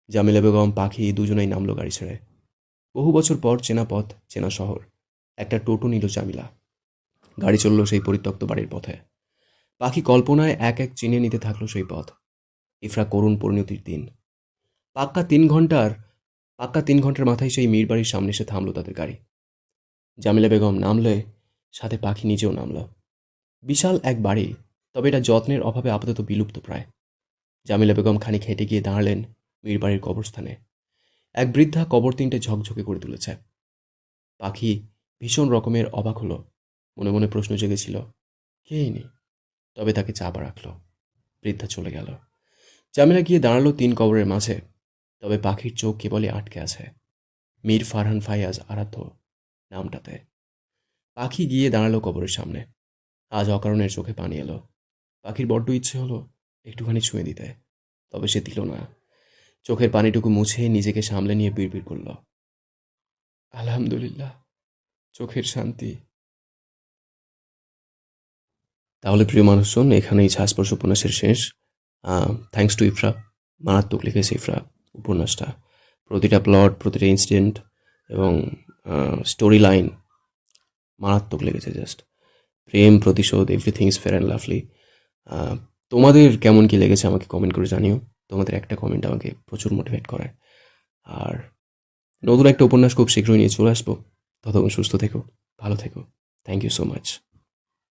জামিলা বেগম পাখি দুজনেই নামলো গাড়ি ছেড়ে। বহু বছর পর চেনা পথ, চেনা শহর। একটা টোটো নিল জামিলা। গাড়ি চলল সেই পরিত্যক্ত বাড়ির পথে। পাখি কল্পনায় এক এক চিনে নিতে থাকলো সেই পথ। ইফরা করুণ পরিণতির দিন। পাক্কা 3 ঘন্টার মাথায় সেই মীর বাড়ির সামনে এসে থামলো তাদের গাড়ি। জামিলা বেগম নামলে সাথে পাখি নিজেও নামল। বিশাল এক বাড়ি, তবে এটা যত্নের অভাবে আপাতত বিলুপ্ত প্রায়। জামিলা বেগম খানিক হেঁটে গিয়ে দাঁড়ালেন মীর বাড়ির কবরস্থানে। এক বৃদ্ধা কবর 3টে ঝকঝকে করে তুলেছে। পাখি ভীষণ রকমের অবাক হলো। মনে মনে প্রশ্ন জেগেছিল, কে ইনি? তবে তাকে চাপা রাখল। বৃদ্ধা চলে গেল। জামিলা গিয়ে দাঁড়ালো 3 কবরের মাঝে। তবে পাখির চোখ কেবলই আটকে আছে মীর ফারহান ফায়াজ আরাধ্য নামটাতে। পাখি গিয়ে দাঁড়ালো কবরের সামনে। আজ অকারণের চোখে পানি এলো। পাখির বড্ড ইচ্ছে হলো একটুখানি ছুঁয়ে দিতে, তবে সে দিল না। চোখের পানিটুকু মুছে নিজেকে সামলে নিয়ে বিড়বিড় করল, আলহামদুলিল্লাহ, চোখের শান্তি। তাহলে প্রিয় মানুষজন, এখানেই শ্বাসস্পর্শ উপন্যাসের শেষ। Thanks to Ifra. মারাত্মক লিখেছে ইফরা উপন্যাসটা। প্রতিটা প্লট, প্রতিটা ইনসিডেন্ট এবং স্টোরি লাইন মারাত্মক লেগেছে। জাস্ট প্রেম, প্রতিশোধ, everything is fair and lovely. তোমাদের কেমন কি লেগেছে আমাকে কমেন্ট করে জানিও। তোমাদের একটা কমেন্ট আমাকে প্রচুর মোটিভেট করে। আর নতুন একটা উপন্যাস খুব শীঘ্রই নিয়ে চলে আসবো। ততক্ষণ সুস্থ থেকো, ভালো থেকো। Thank you so much.